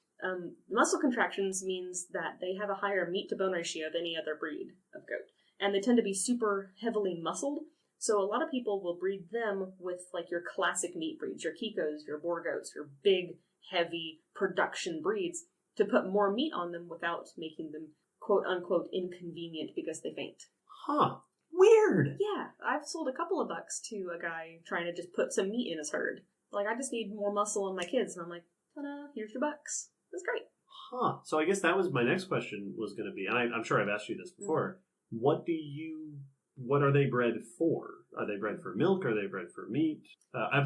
Muscle contractions means that they have a higher meat-to-bone ratio of any other breed of goat. And they tend to be super heavily muscled. So a lot of people will breed them with, like, your classic meat breeds, your Kikos, your boar goats, your big, heavy production breeds, to put more meat on them without making them quote-unquote inconvenient because they faint. Huh. Weird! Yeah, I've sold a couple of bucks to a guy trying to just put some meat in his herd. Like, I just need more muscle on my kids, and I'm like, ta-da, here's your bucks. That's great. Huh. So I guess that was my next question was going to be, and I'm sure I've asked you this before, what are they bred for? Are they bred for milk? Are they bred for meat?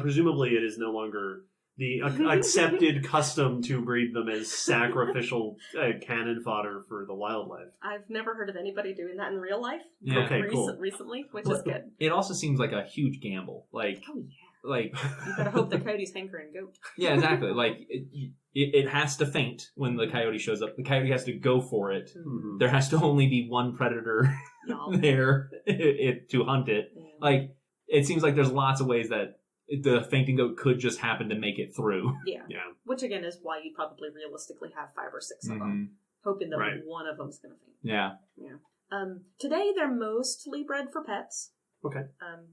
Presumably it is no longer the accepted custom to breed them as sacrificial cannon fodder for the wildlife. I've never heard of anybody doing that in real life. Yeah. Okay, cool. Recently, which is good. It also seems like a huge gamble. Like, oh, yeah. Like, you gotta hope the coyote's hankering goat. Yeah, exactly. Like, it has to faint when the coyote shows up. The coyote has to go for it. Mm-hmm. There has to only be one predator there to hunt it. Yeah. Like, it seems like there's lots of ways that the fainting goat could just happen to make it through. Yeah. Which, again, is why you probably realistically have 5 or 6 of them, hoping that one of them's going to faint. Yeah. Today, they're mostly bred for pets. Okay.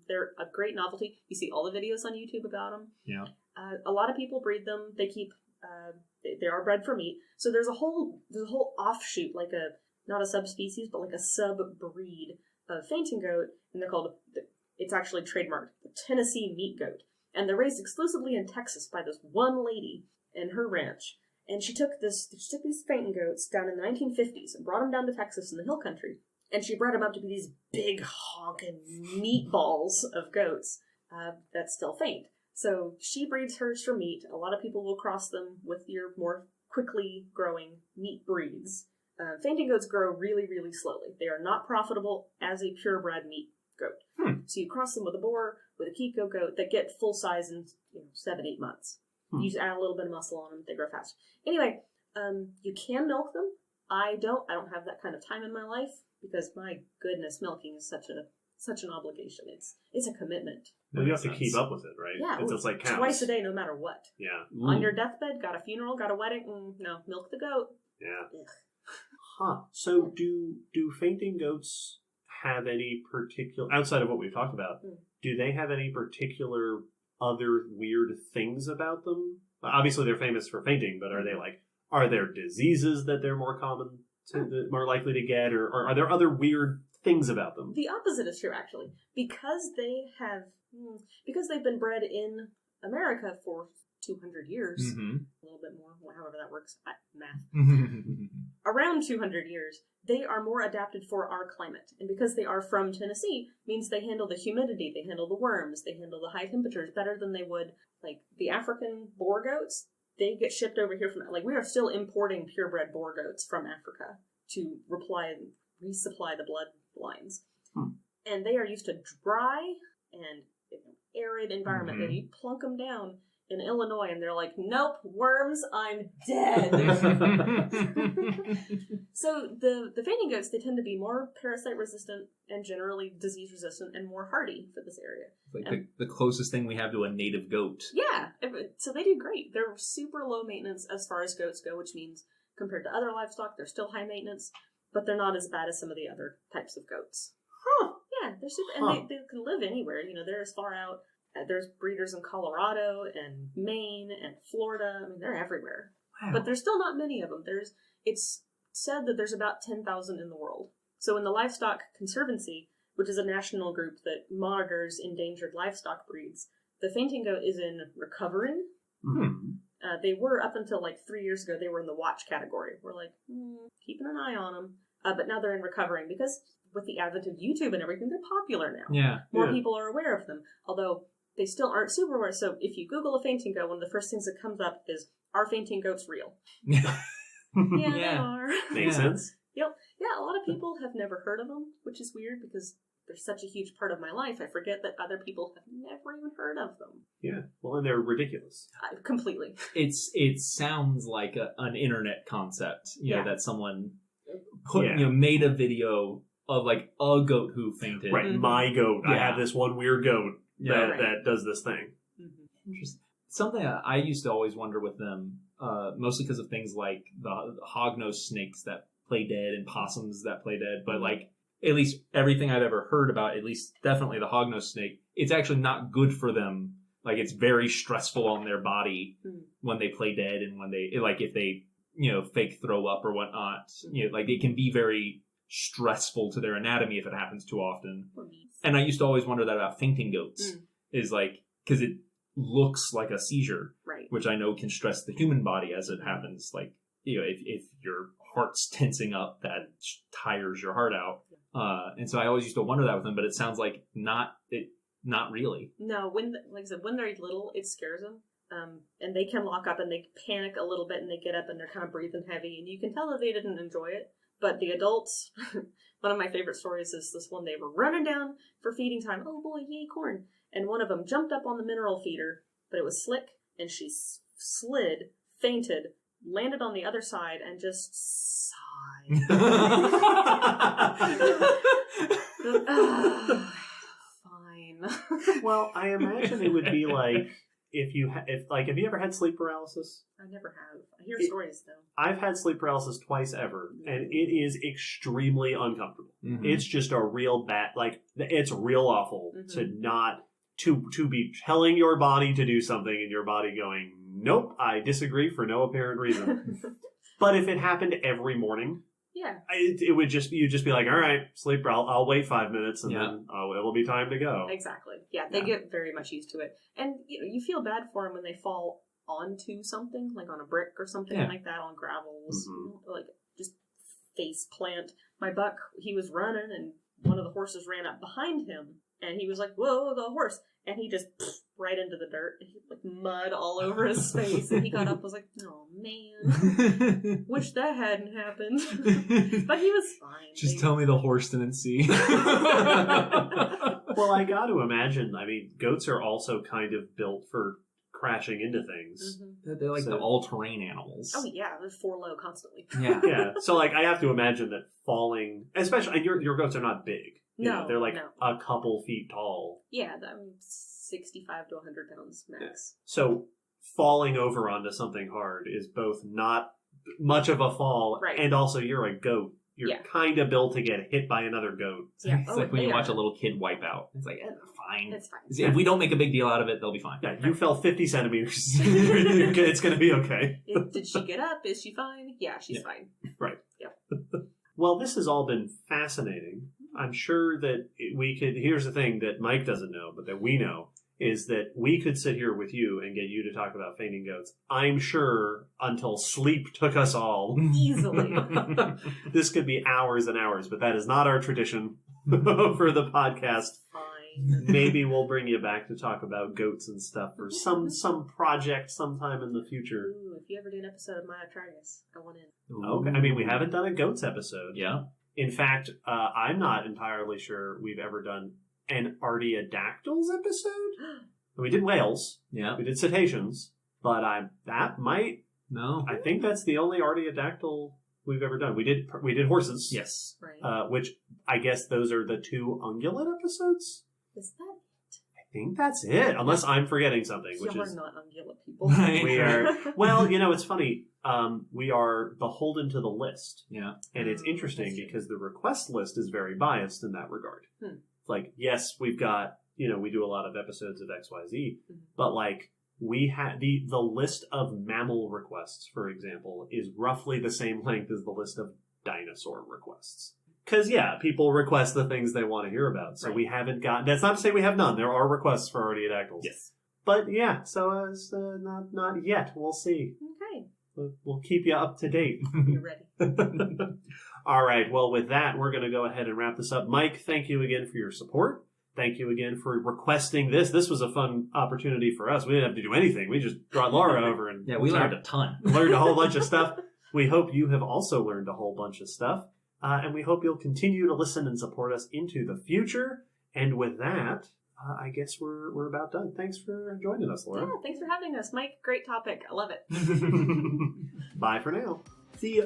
They're a great novelty. You see all the videos on YouTube about them. Yeah. A lot of people breed them. They keep. They are bred for meat. So there's a whole offshoot, like not a subspecies, but like a sub-breed of fainting goat, and they're called. It's actually trademarked, the Tennessee meat goat. And they're raised exclusively in Texas by this one lady and her ranch. And she took these fainting goats down in the 1950s and brought them down to Texas in the hill country. And she bred them up to be these big honking meatballs of goats that still faint. So she breeds hers for meat. A lot of people will cross them with your more quickly growing meat breeds. Fainting goats grow really, really slowly. They are not profitable as a purebred meat goat. So you cross them with a boar, with a Kiko goat that get full size in 7-8 months. You just add a little bit of muscle on them, they grow fast. Anyway, you can milk them. I don't have that kind of time in my life because my goodness, milking is such an obligation. It's a commitment. Well, you have to keep up with it, right? Yeah, it's just like cows. Twice a day, no matter what. Yeah. On your deathbed, got a funeral, got a wedding. No, milk the goat. Yeah. Ugh. Huh. So do fainting goats have any particular, outside of what we've talked about, do they have any particular other weird things about them? Obviously, they're famous for fainting, but are there diseases that they're more likely to get, or are there other weird things about them? The opposite is true, actually, because they've been bred in America for 200 years, a little bit more, however that works, math. Around 200 years, they are more adapted for our climate. And because they are from Tennessee, means they handle the humidity, they handle the worms, they handle the high temperatures better than they would, like, the African boar goats. They get shipped over here from, we are still importing purebred boar goats from Africa to resupply the bloodlines. And they are used to dry and arid environment. And you plunk them down in Illinois, and they're like, nope, worms, I'm dead. So the fainting goats, they tend to be more parasite resistant and generally disease resistant and more hardy for this area. Like the closest thing we have to a native goat. Yeah, so they do great. They're super low maintenance as far as goats go, which means compared to other livestock, they're still high maintenance, but they're not as bad as some of the other types of goats. Yeah, they're super, and they can live anywhere. They're as far out. There's breeders in Colorado and Maine and Florida. I mean, they're everywhere. Wow. But there's still not many of them. It's said that there's about 10,000 in the world. So in the Livestock Conservancy, which is a national group that monitors endangered livestock breeds, the fainting goat is in recovering. They were, up until 3 years ago, they were in the watch category. We're keeping an eye on them. But now they're in recovering because with the advent of YouTube and everything, they're popular now. Yeah. More people are aware of them. Although they still aren't super aware. So if you Google a fainting goat, one of the first things that comes up is, are fainting goats real? Yeah, they are. Makes sense. Yep. Yeah, a lot of people have never heard of them, which is weird because they're such a huge part of my life. I forget that other people have never even heard of them. Yeah. Well, and they're ridiculous. Completely. It sounds like an internet concept, that someone made a video of a goat who fainted. Right, my goat. Yeah. I have this one weird goat that does this thing. Interesting. Something I used to always wonder with them, mostly because of things like the hognose snakes that play dead and possums that play dead, but at least everything I've ever heard about, at least definitely the hognose snake, it's actually not good for them. It's very stressful on their body when they play dead, and when they, if they, fake throw up or whatnot, it can be very stressful to their anatomy if it happens too often. And I used to always wonder that about fainting goats, is because it looks like a seizure, right? Which I know can stress the human body as it happens. If your heart's tensing up, that tires your heart out. And so I always used to wonder that with them, but it sounds like not really. No, when they're little, it scares them. And they can lock up and they panic a little bit and they get up and they're kind of breathing heavy, and you can tell that they didn't enjoy it. But the adults, one of my favorite stories is this one. They were running down for feeding time. Oh boy, yay, corn. And one of them jumped up on the mineral feeder, but it was slick, and she slid, fainted, landed on the other side, and just sighed. Fine. Well, I imagine it would be if you ever had sleep paralysis? I never have. I hear stories though. I've had sleep paralysis twice ever, and it is extremely uncomfortable. It's just a real bad, it's real awful to be telling your body to do something and your body going, nope, I disagree for no apparent reason. But if it happened every morning, Yeah. It would just you'd just be like, all right, sleeper, I'll wait 5 minutes and then it'll be time to go. Exactly. Yeah, they get very much used to it. And you feel bad for them when they fall onto something, like on a brick or something like that, on gravels. Like, just face plant. My buck, he was running and one of the horses ran up behind him and he was like, whoa, the horse. And he just right into the dirt. He, like, mud all over his face. And he got up and was like, oh, man. Wish that hadn't happened. But he was fine. Just tell me the horse didn't see. Well, I got to imagine, I mean, goats are also kind of built for crashing into things. They're like the all-terrain animals. Oh, yeah. They're 4 low constantly. Yeah. Yeah. So, like, I have to imagine that falling, especially, and your goats are not big. You know, they're like a couple feet tall. Yeah, I'm 65 to 100 pounds max. So falling over onto something hard is both not much of a fall, and also you're a goat. You're kind of built to get hit by another goat. Yeah. It's like when you watch a little kid wipe out. It's like, fine. It's fine. If we don't make a big deal out of it, they'll be fine. Yeah, you fell 50 centimeters. It's going to be okay. Did she get up? Is she fine? Yeah, she's fine. Right. Yeah. Well, this has all been fascinating. I'm sure that we could, here's the thing that Mike doesn't know, but that we know, is that we could sit here with you and get you to talk about fainting goats. I'm sure until sleep took us all. Easily. This could be hours and hours, but that is not our tradition for the podcast. Fine. Maybe we'll bring you back to talk about goats and stuff for some project sometime in the future. Ooh, if you ever do an episode of My Acrocanthosaurus, I want in. Okay. I mean, we haven't done a goats episode. Yeah. In fact, I'm not entirely sure we've ever done an Artiodactyls episode. We did whales. Yeah. We did cetaceans. But I think that's the only Artiodactyl we've ever done. We did horses. Yes. Right. Which I guess those are the 2 ungulate episodes. Is that? I think that's it. Unless I'm forgetting something. Y'all Which is are not ungulate people. we are. Well, it's funny. We are beholden to the list. Yeah. And it's interesting because the request list is very biased in that regard. Like, yes, we've got, we do a lot of episodes of XYZ, but like, we have the list of mammal requests, for example, is roughly the same length as the list of dinosaur requests. Because, people request the things they want to hear about. So we haven't gotten, that's not to say we have none. There are requests for Artiodactyls. Yes. But so not yet. We'll see. Okay. We'll keep you up to date. You're ready. All right. Well, with that, we're going to go ahead and wrap this up. Mike, thank you again for your support. Thank you again for requesting this. This was a fun opportunity for us. We didn't have to do anything. We just brought Laura over and we learned a ton. Learned a whole bunch of stuff. We hope you have also learned a whole bunch of stuff. And we hope you'll continue to listen and support us into the future. And with that, I guess we're about done. Thanks for joining us, Laura. Yeah, thanks for having us, Mike. Great topic. I love it. Bye for now. See ya.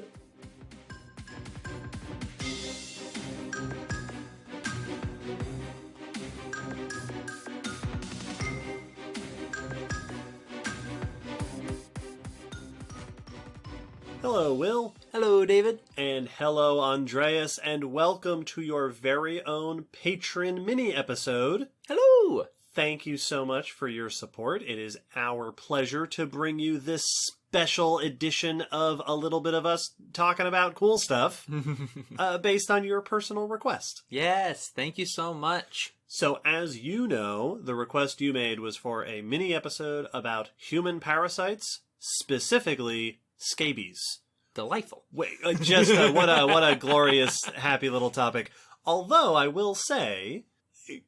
Hello, Will. Hello, David. And hello, Andreas, and welcome to your very own Patron mini episode. Hello. Thank you so much for your support. It is our pleasure to bring you this special edition of a little bit of us talking about cool stuff based on your personal request. Yes, thank you so much. So as you know, the request you made was for a mini episode about human parasites, specifically scabies. Delightful. Wait, just what a glorious, happy little topic. Although I will say,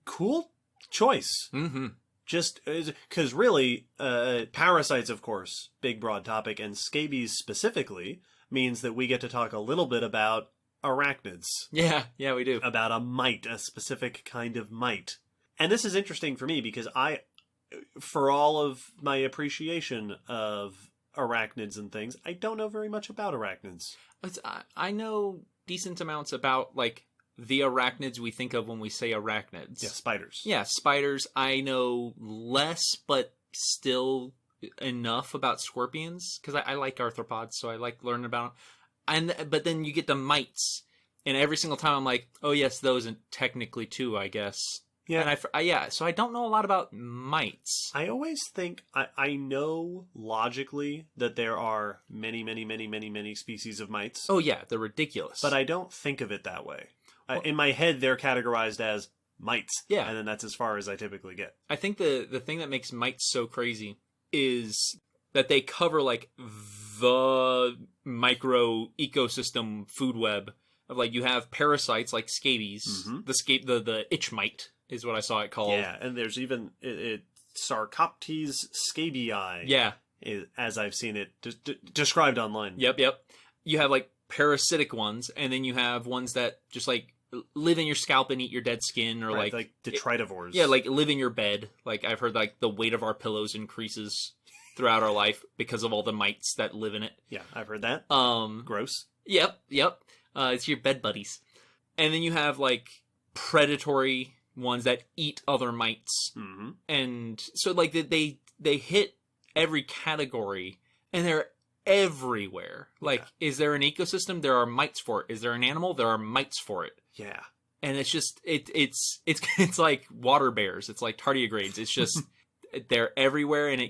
cool choice. Mm-hmm. Just because really, parasites, of course, big broad topic, and scabies specifically means that we get to talk a little bit about arachnids. Yeah, we do. About a mite, a specific kind of mite. And this is interesting for me because for all of my appreciation of arachnids and things, I don't know very much about arachnids. I know decent amounts about, like, the arachnids we think of when we say arachnids. Yeah, spiders. Yeah, spiders. I know less, but still enough about scorpions, because I like arthropods, so I like learning about them. But then you get the mites, and every single time I'm like, oh yes, those, and technically too, I guess. Yeah. And so I don't know a lot about mites. I always think I know logically that there are many, many, many, many, many species of mites, Oh yeah, they're ridiculous. but I don't think of it that way. Well- In my head, they're categorized as mites, Yeah. and then that's as far as I typically get. I think the thing that makes mites so crazy is that they cover like the micro ecosystem food web of like you have parasites like scabies, Mhm. the itch mite is what I saw it called. Yeah, and there's even Sarcoptes scabii, Yeah. as I've seen it described online. Yep. You have like parasitic ones, and then you have ones that just like live in your scalp and eat your dead skin, or Right, like detritivores. yeah, like live in your bed. Like I've heard like the weight of our pillows increases throughout our life because of all the mites that live in it. Yeah, I've heard that. Gross. Yep. It's your bed buddies. And then you have like predatory ones that eat other mites. Mm-hmm. And so like they hit every category, and they're everywhere. Like, is there an ecosystem? There are mites for it. Is there an animal? There are mites for it. Yeah. And it's just it's like water bears. It's like tardigrades. It's just they're everywhere, and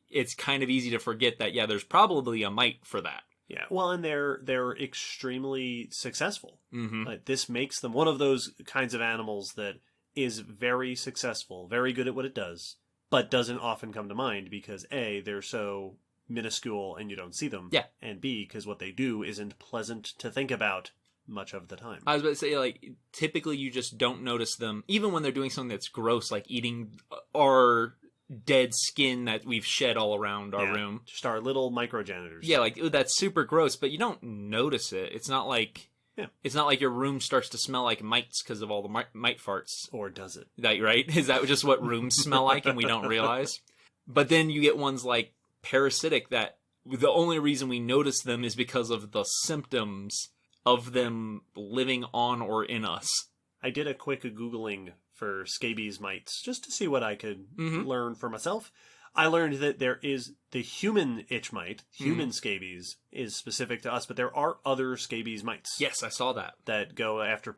it's kind of easy to forget that there's probably a mite for that. Yeah. Well, and they're extremely successful. Mm-hmm. Like, this makes them one of those kinds of animals that is very successful, very good at what it does, but doesn't often come to mind because A, they're so minuscule and you don't see them. Yeah. And B, because what they do isn't pleasant to think about much of the time. I was about to say, like, typically you just don't notice them, even when they're doing something that's gross, like eating our dead skin that we've shed all around our room. Just our little microjanitors. Yeah, like, ooh, that's super gross, but you don't notice it. It's not like it's not like your room starts to smell like mites because of all the mite farts. Or does it? Right? Is that just what rooms smell like and we don't realize? But then you get ones like parasitic that the only reason we notice them is because of the symptoms of them living on or in us. I did a quick Googling for scabies mites just to see what I could learn for myself. I learned that there is the human itch mite, human scabies, is specific to us, but there are other scabies mites. Yes, I saw that. That go after,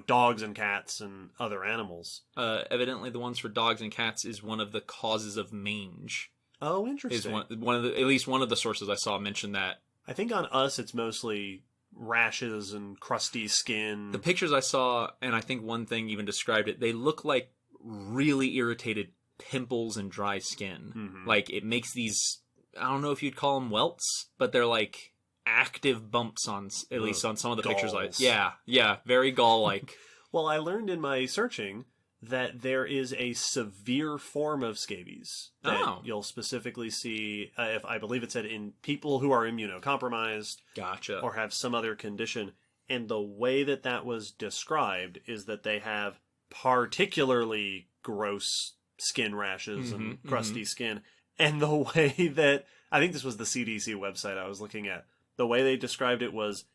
dogs and cats and other animals. Evidently, the ones for dogs and cats is one of the causes of mange. Oh, interesting. Is one of the, at least one of the sources I saw mention that. I think on us it's mostly rashes and crusty skin. The pictures I saw, and I think one thing even described it, they look like really irritated pimples and dry skin. Mm-hmm. Like, it makes these, I don't know if you'd call them welts, but they're like active bumps on, at least on some of the pictures. Like, yeah, very gall-like. Well, I learned in my searching that there is a severe form of scabies that you'll specifically see, if I believe it said, in people who are immunocompromised. Gotcha. Or have some other condition. And the way that was described is that they have particularly gross skin rashes and crusty skin. And the way that, I think this was the CDC website I was looking at, the way they described it was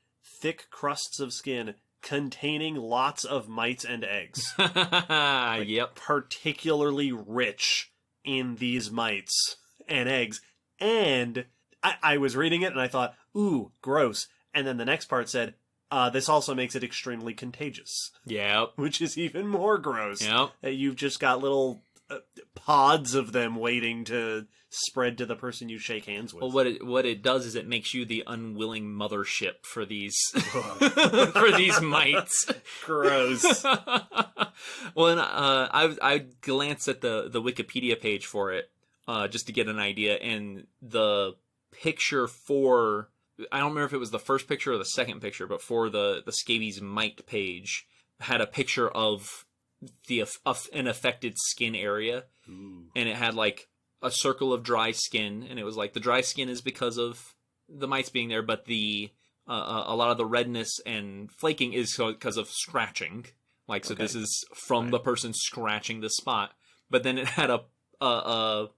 thick crusts of skin containing lots of mites and eggs. Yep. Particularly rich in these mites and eggs. And I was reading it and I thought, ooh, gross. And then the next part said, this also makes it extremely contagious. Yep. Which is even more gross. Yep. That you've just got little pods of them waiting to spread to the person you shake hands with. Well, what it does is it makes you the unwilling mothership for these for these mites. Gross. Well, and I glanced at the Wikipedia page for it just to get an idea, and the picture for, I don't remember if it was the first picture or the second picture, but for the scabies mite page had a picture of an affected skin area. Ooh. And it had like a circle of dry skin, and it was like the dry skin is because of the mites being there, but the a lot of the redness and flaking is because of scratching. Like, so this is from the person scratching the spot. But then it had a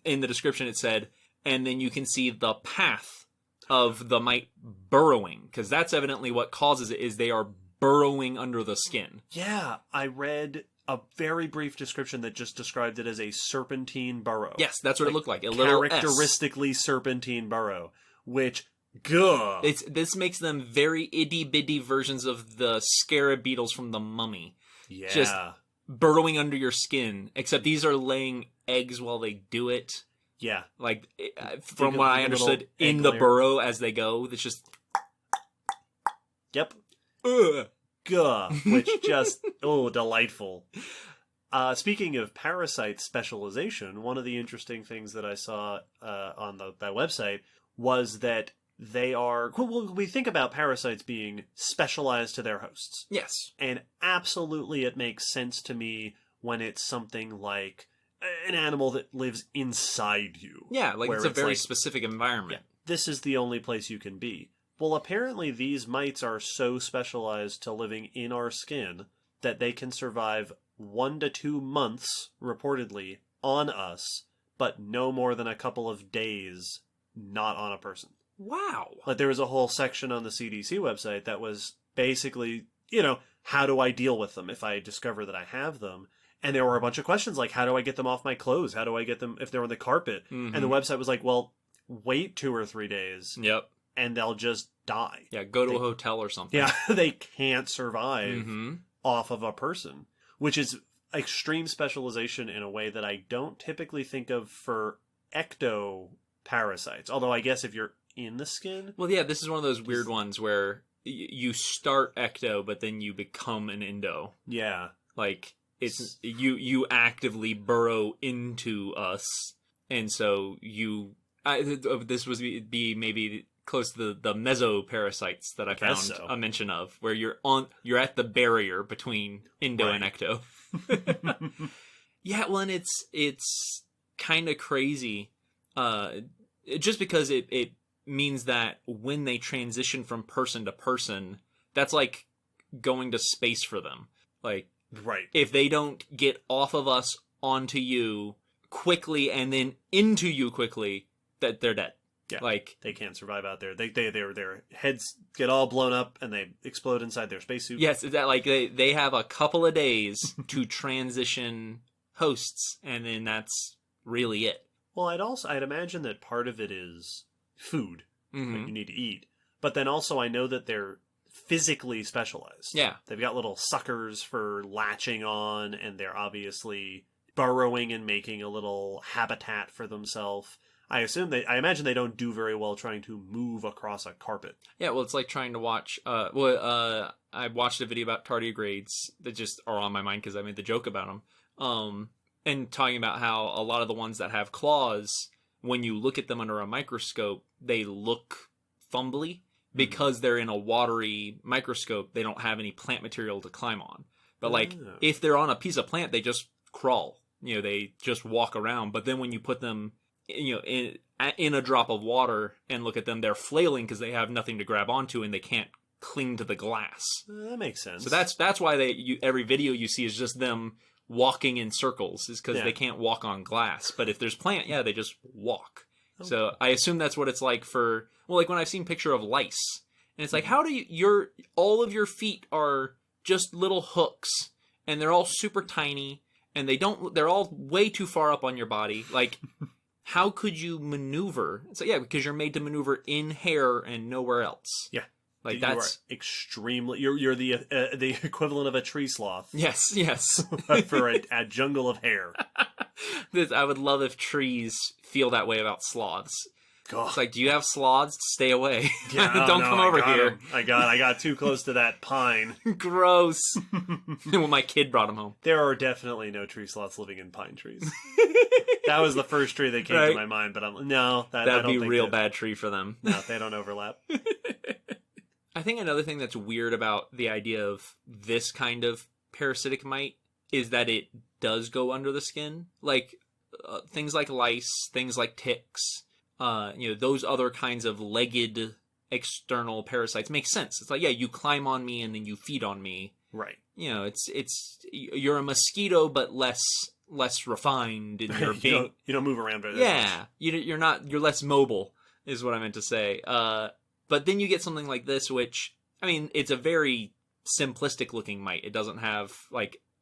in the description it said, and then you can see the path of the mite burrowing, because that's evidently what causes it, is they are burrowing under the skin. Yeah, I read a very brief description that just described it as a serpentine burrow. Yes, that's what it looked like. A little characteristically serpentine burrow, which, gah. This makes them very itty-bitty versions of the scarab beetles from The Mummy. Yeah. Just burrowing under your skin, except these are laying eggs while they do it. Yeah. Like, from what I understood, in the burrow as they go, it's just... Yep. Ugh. Gah, which just, delightful. Speaking of parasite specialization, one of the interesting things that I saw on that website was that they are... Well, we think about parasites being specialized to their hosts. Yes. And absolutely it makes sense to me when it's something like an animal that lives inside you. Yeah, like it's a very specific environment. Yeah, this is the only place you can be. Well, apparently these mites are so specialized to living in our skin that they can survive 1 to 2 months, reportedly, on us, but no more than a couple of days not on a person. Wow. Like, there was a whole section on the CDC website that was basically, how do I deal with them if I discover that I have them? And there were a bunch of questions like, how do I get them off my clothes? How do I get them if they're on the carpet? Mm-hmm. And the website was like, well, wait 2 or 3 days. Yep. And they'll just die. Yeah, go to a hotel or something. Yeah, they can't survive Mm-hmm. off of a person, which is extreme specialization in a way that I don't typically think of for ectoparasites. Although I guess if you're in the skin... Well, yeah, this is one of those weird ones where you start ecto, but then you become an endo. Yeah. Like, it's you actively burrow into us, and so this was be maybe close to the mesoparasites that I found a mention of, where you're at the barrier between endo and ecto. Yeah, well, and it's kind of crazy, just because it means that when they transition from person to person, that's like going to space for them. Like, right, if they don't get off of us onto you quickly and then into you quickly, that they're dead. Yeah, like they can't survive out there. Their heads get all blown up and they explode inside their spacesuit. Yes, that like they have a couple of days to transition hosts, and then that's really it. Well, I'd imagine that part of it is food. Mm-hmm. Like you need to eat, but then also I know that they're physically specialized. Yeah, they've got little suckers for latching on, and they're obviously burrowing and making a little habitat for themselves. I imagine they don't do very well trying to move across a carpet. Yeah, well, it's like trying to watch. I watched a video about tardigrades that just are on my mind because I made the joke about them. And talking about how a lot of the ones that have claws, when you look at them under a microscope, they look fumbly because they're in a watery microscope. They don't have any plant material to climb on. But if they're on a piece of plant, they just crawl. They just walk around. But then when you put them in a drop of water and look at them, they're flailing because they have nothing to grab onto and they can't cling to the glass. That makes sense. So that's why every video you see is just them walking in circles, is because they can't walk on glass. But if there's plant, they just walk. Okay. So I assume that's what it's like for, like when I've seen picture of lice, and it's like, how do all of your feet are just little hooks, and they're all super tiny, and they're all way too far up on your body, like. How could you maneuver? So because you're made to maneuver in hair and nowhere else. Yeah, like that's extremely. You're the equivalent of a tree sloth. Yes, for a jungle of hair. I would love if trees feel that way about sloths. God. It's like, do you have sloths? Stay away. Yeah, Don't come over here. I got too close to that pine. Gross. When my kid brought him home. There are definitely no tree sloths living in pine trees. That was the first tree that came to my mind, but that'd be a real bad tree for them. No, they don't overlap. I think another thing that's weird about the idea of this kind of parasitic mite is that it does go under the skin. Like things like lice, things like ticks, those other kinds of legged external parasites make sense. It's like, you climb on me and then you feed on me. Right. It's you're a mosquito, but less refined in your being. You don't move around very much. You're less mobile is what I meant to say. But then you get something like this, which, it's a very simplistic looking mite. It doesn't have,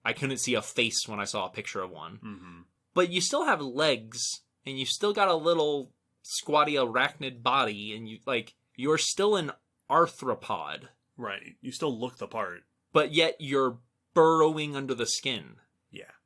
I couldn't see a face when I saw a picture of one. Mm-hmm. But you still have legs, and you still got a little squatty arachnid body, and you're still an arthropod. Right. You still look the part. But yet you're burrowing under the skin.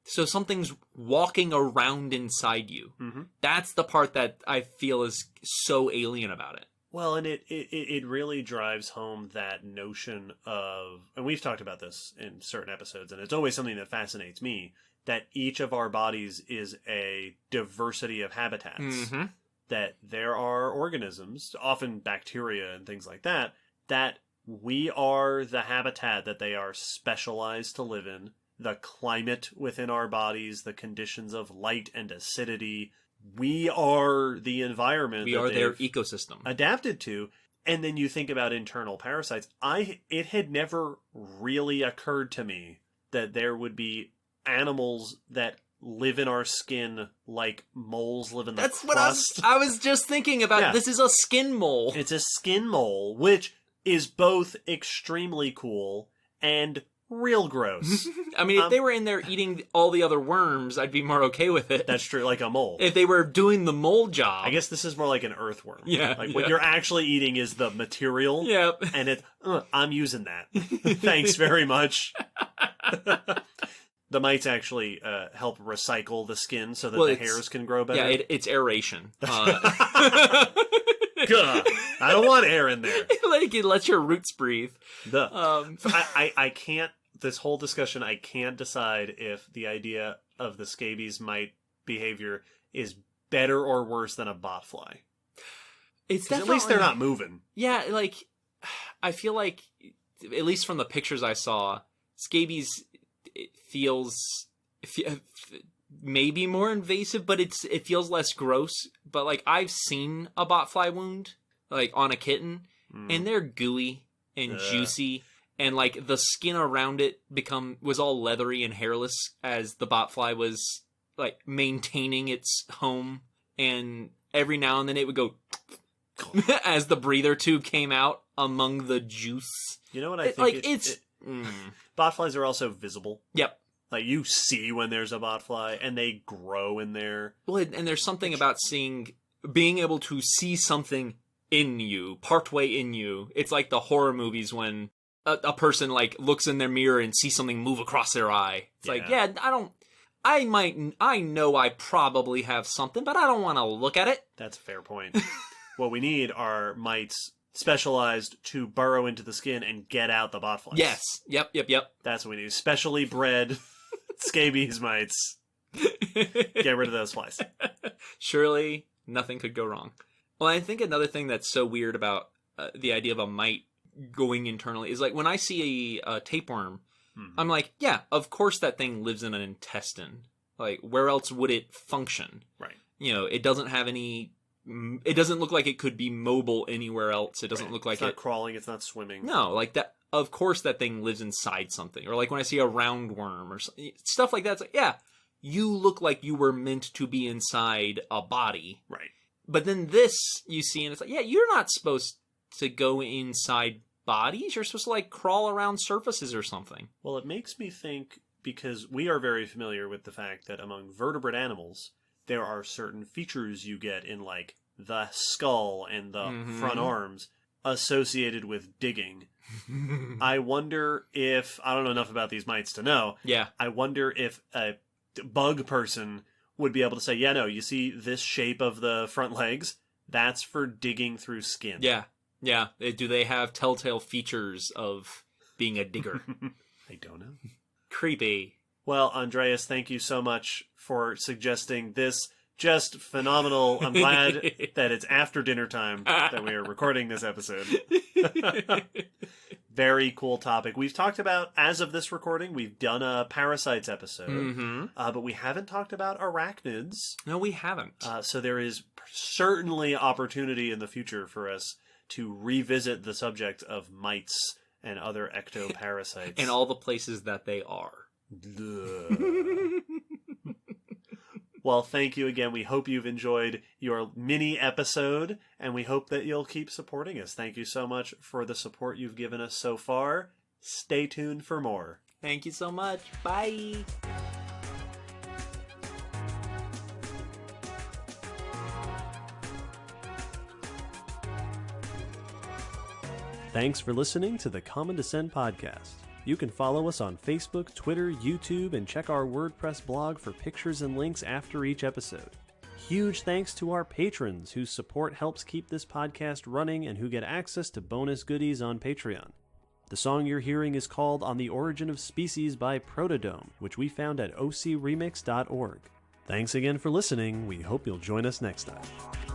So something's walking around inside you. Mm-hmm. That's the part that I feel is so alien about it. Well, and it really drives home that notion of, and we've talked about this in certain episodes, and it's always something that fascinates me, that each of our bodies is a diversity of habitats. Mm-hmm. That there are organisms, often bacteria and things like that, that we are the habitat that they are specialized to live in, the climate within our bodies, the conditions of light and acidity. We are the environment We that are their they've ecosystem. adapted to. And then you think about internal parasites. It had never really occurred to me that there would be animals that live in our skin like moles live in the That's crust. what I was just thinking about. Yeah. This is a skin mole. It's a skin mole, which is both extremely cool and real gross. I mean, if they were in there eating all the other worms, I'd be more okay with it. That's true, like a mole. If they were doing the mole job. I guess this is more like an earthworm. Yeah, Like yeah. what you're actually eating is the material. Yep. And I'm using that. Thanks very much. The mites actually help recycle the skin so that the hairs can grow better. Yeah, it's aeration. Gah. I don't want air in there. Like, it lets your roots breathe. Duh. I can't, this whole discussion, I can't decide if the idea of the scabies mite behavior is better or worse than a botfly. It's 'Cause definitely... at least they're not moving. Yeah, like, I feel like, at least from the pictures I saw, scabies, it feels maybe more invasive, but it feels less gross. But, like, I've seen a botfly wound, like, on a kitten, and they're gooey and juicy, and, like, the skin around it was all leathery and hairless as the botfly was, like, maintaining its home, and every now and then it would go as the breather tube came out among the juice. You know what I think? Botflies are also visible. Yep. Like, you see when there's a botfly, and they grow in there. Well, and there's something about being able to see something in you, partway in you. It's like the horror movies when a person, like, looks in their mirror and sees something move across their eye. It's like, I know I probably have something, but I don't want to look at it. That's a fair point. What we need are mites specialized to burrow into the skin and get out the botflies. Yes. Yep. That's what we need. Specially bred scabies mites. Get rid of those flies. Surely nothing could go wrong. Well, I think another thing that's so weird about the idea of a mite going internally is, like, when I see a tapeworm, I'm like, yeah, of course that thing lives in an intestine. Like, where else would it function? Right. You know, it doesn't have any... It doesn't look like it could be mobile anywhere else. It doesn't look like it's not crawling, it's not swimming. No, like that. Of course that thing lives inside something. Or like when I see a roundworm or stuff like that, it's like, yeah, you look like you were meant to be inside a body. Right. But then this you see and it's like, yeah, you're not supposed to go inside bodies. You're supposed to, like, crawl around surfaces or something. Well, it makes me think, because we are very familiar with the fact that among vertebrate animals, there are certain features you get in, like, the skull and the front arms associated with digging. I wonder if, I don't know enough about these mites to know. Yeah. I wonder if a bug person would be able to say, yeah, no, you see this shape of the front legs? That's for digging through skin. Yeah. Yeah. Do they have telltale features of being a digger? I don't know. Creepy. Well, Andreas, thank you so much for suggesting this just phenomenal. I'm glad that it's after dinner time that we are recording this episode. Very cool topic. We've talked about, as of this recording, we've done a parasites episode, but we haven't talked about arachnids. No, we haven't. So there is certainly opportunity in the future for us to revisit the subject of mites and other ectoparasites. And all the places that they are. Well, thank you again. We hope you've enjoyed your mini episode, and we hope that you'll keep supporting us. Thank you so much for the support you've given us so far. Stay tuned for more. Thank you so much. Bye. Thanks for listening to the Common Descent podcast. You can follow us on Facebook, Twitter, YouTube, and check our WordPress blog for pictures and links after each episode. Huge thanks to our patrons whose support helps keep this podcast running and who get access to bonus goodies on Patreon. The song you're hearing is called On the Origin of Species by Protodome, which we found at ocremix.org. Thanks again for listening. We hope you'll join us next time.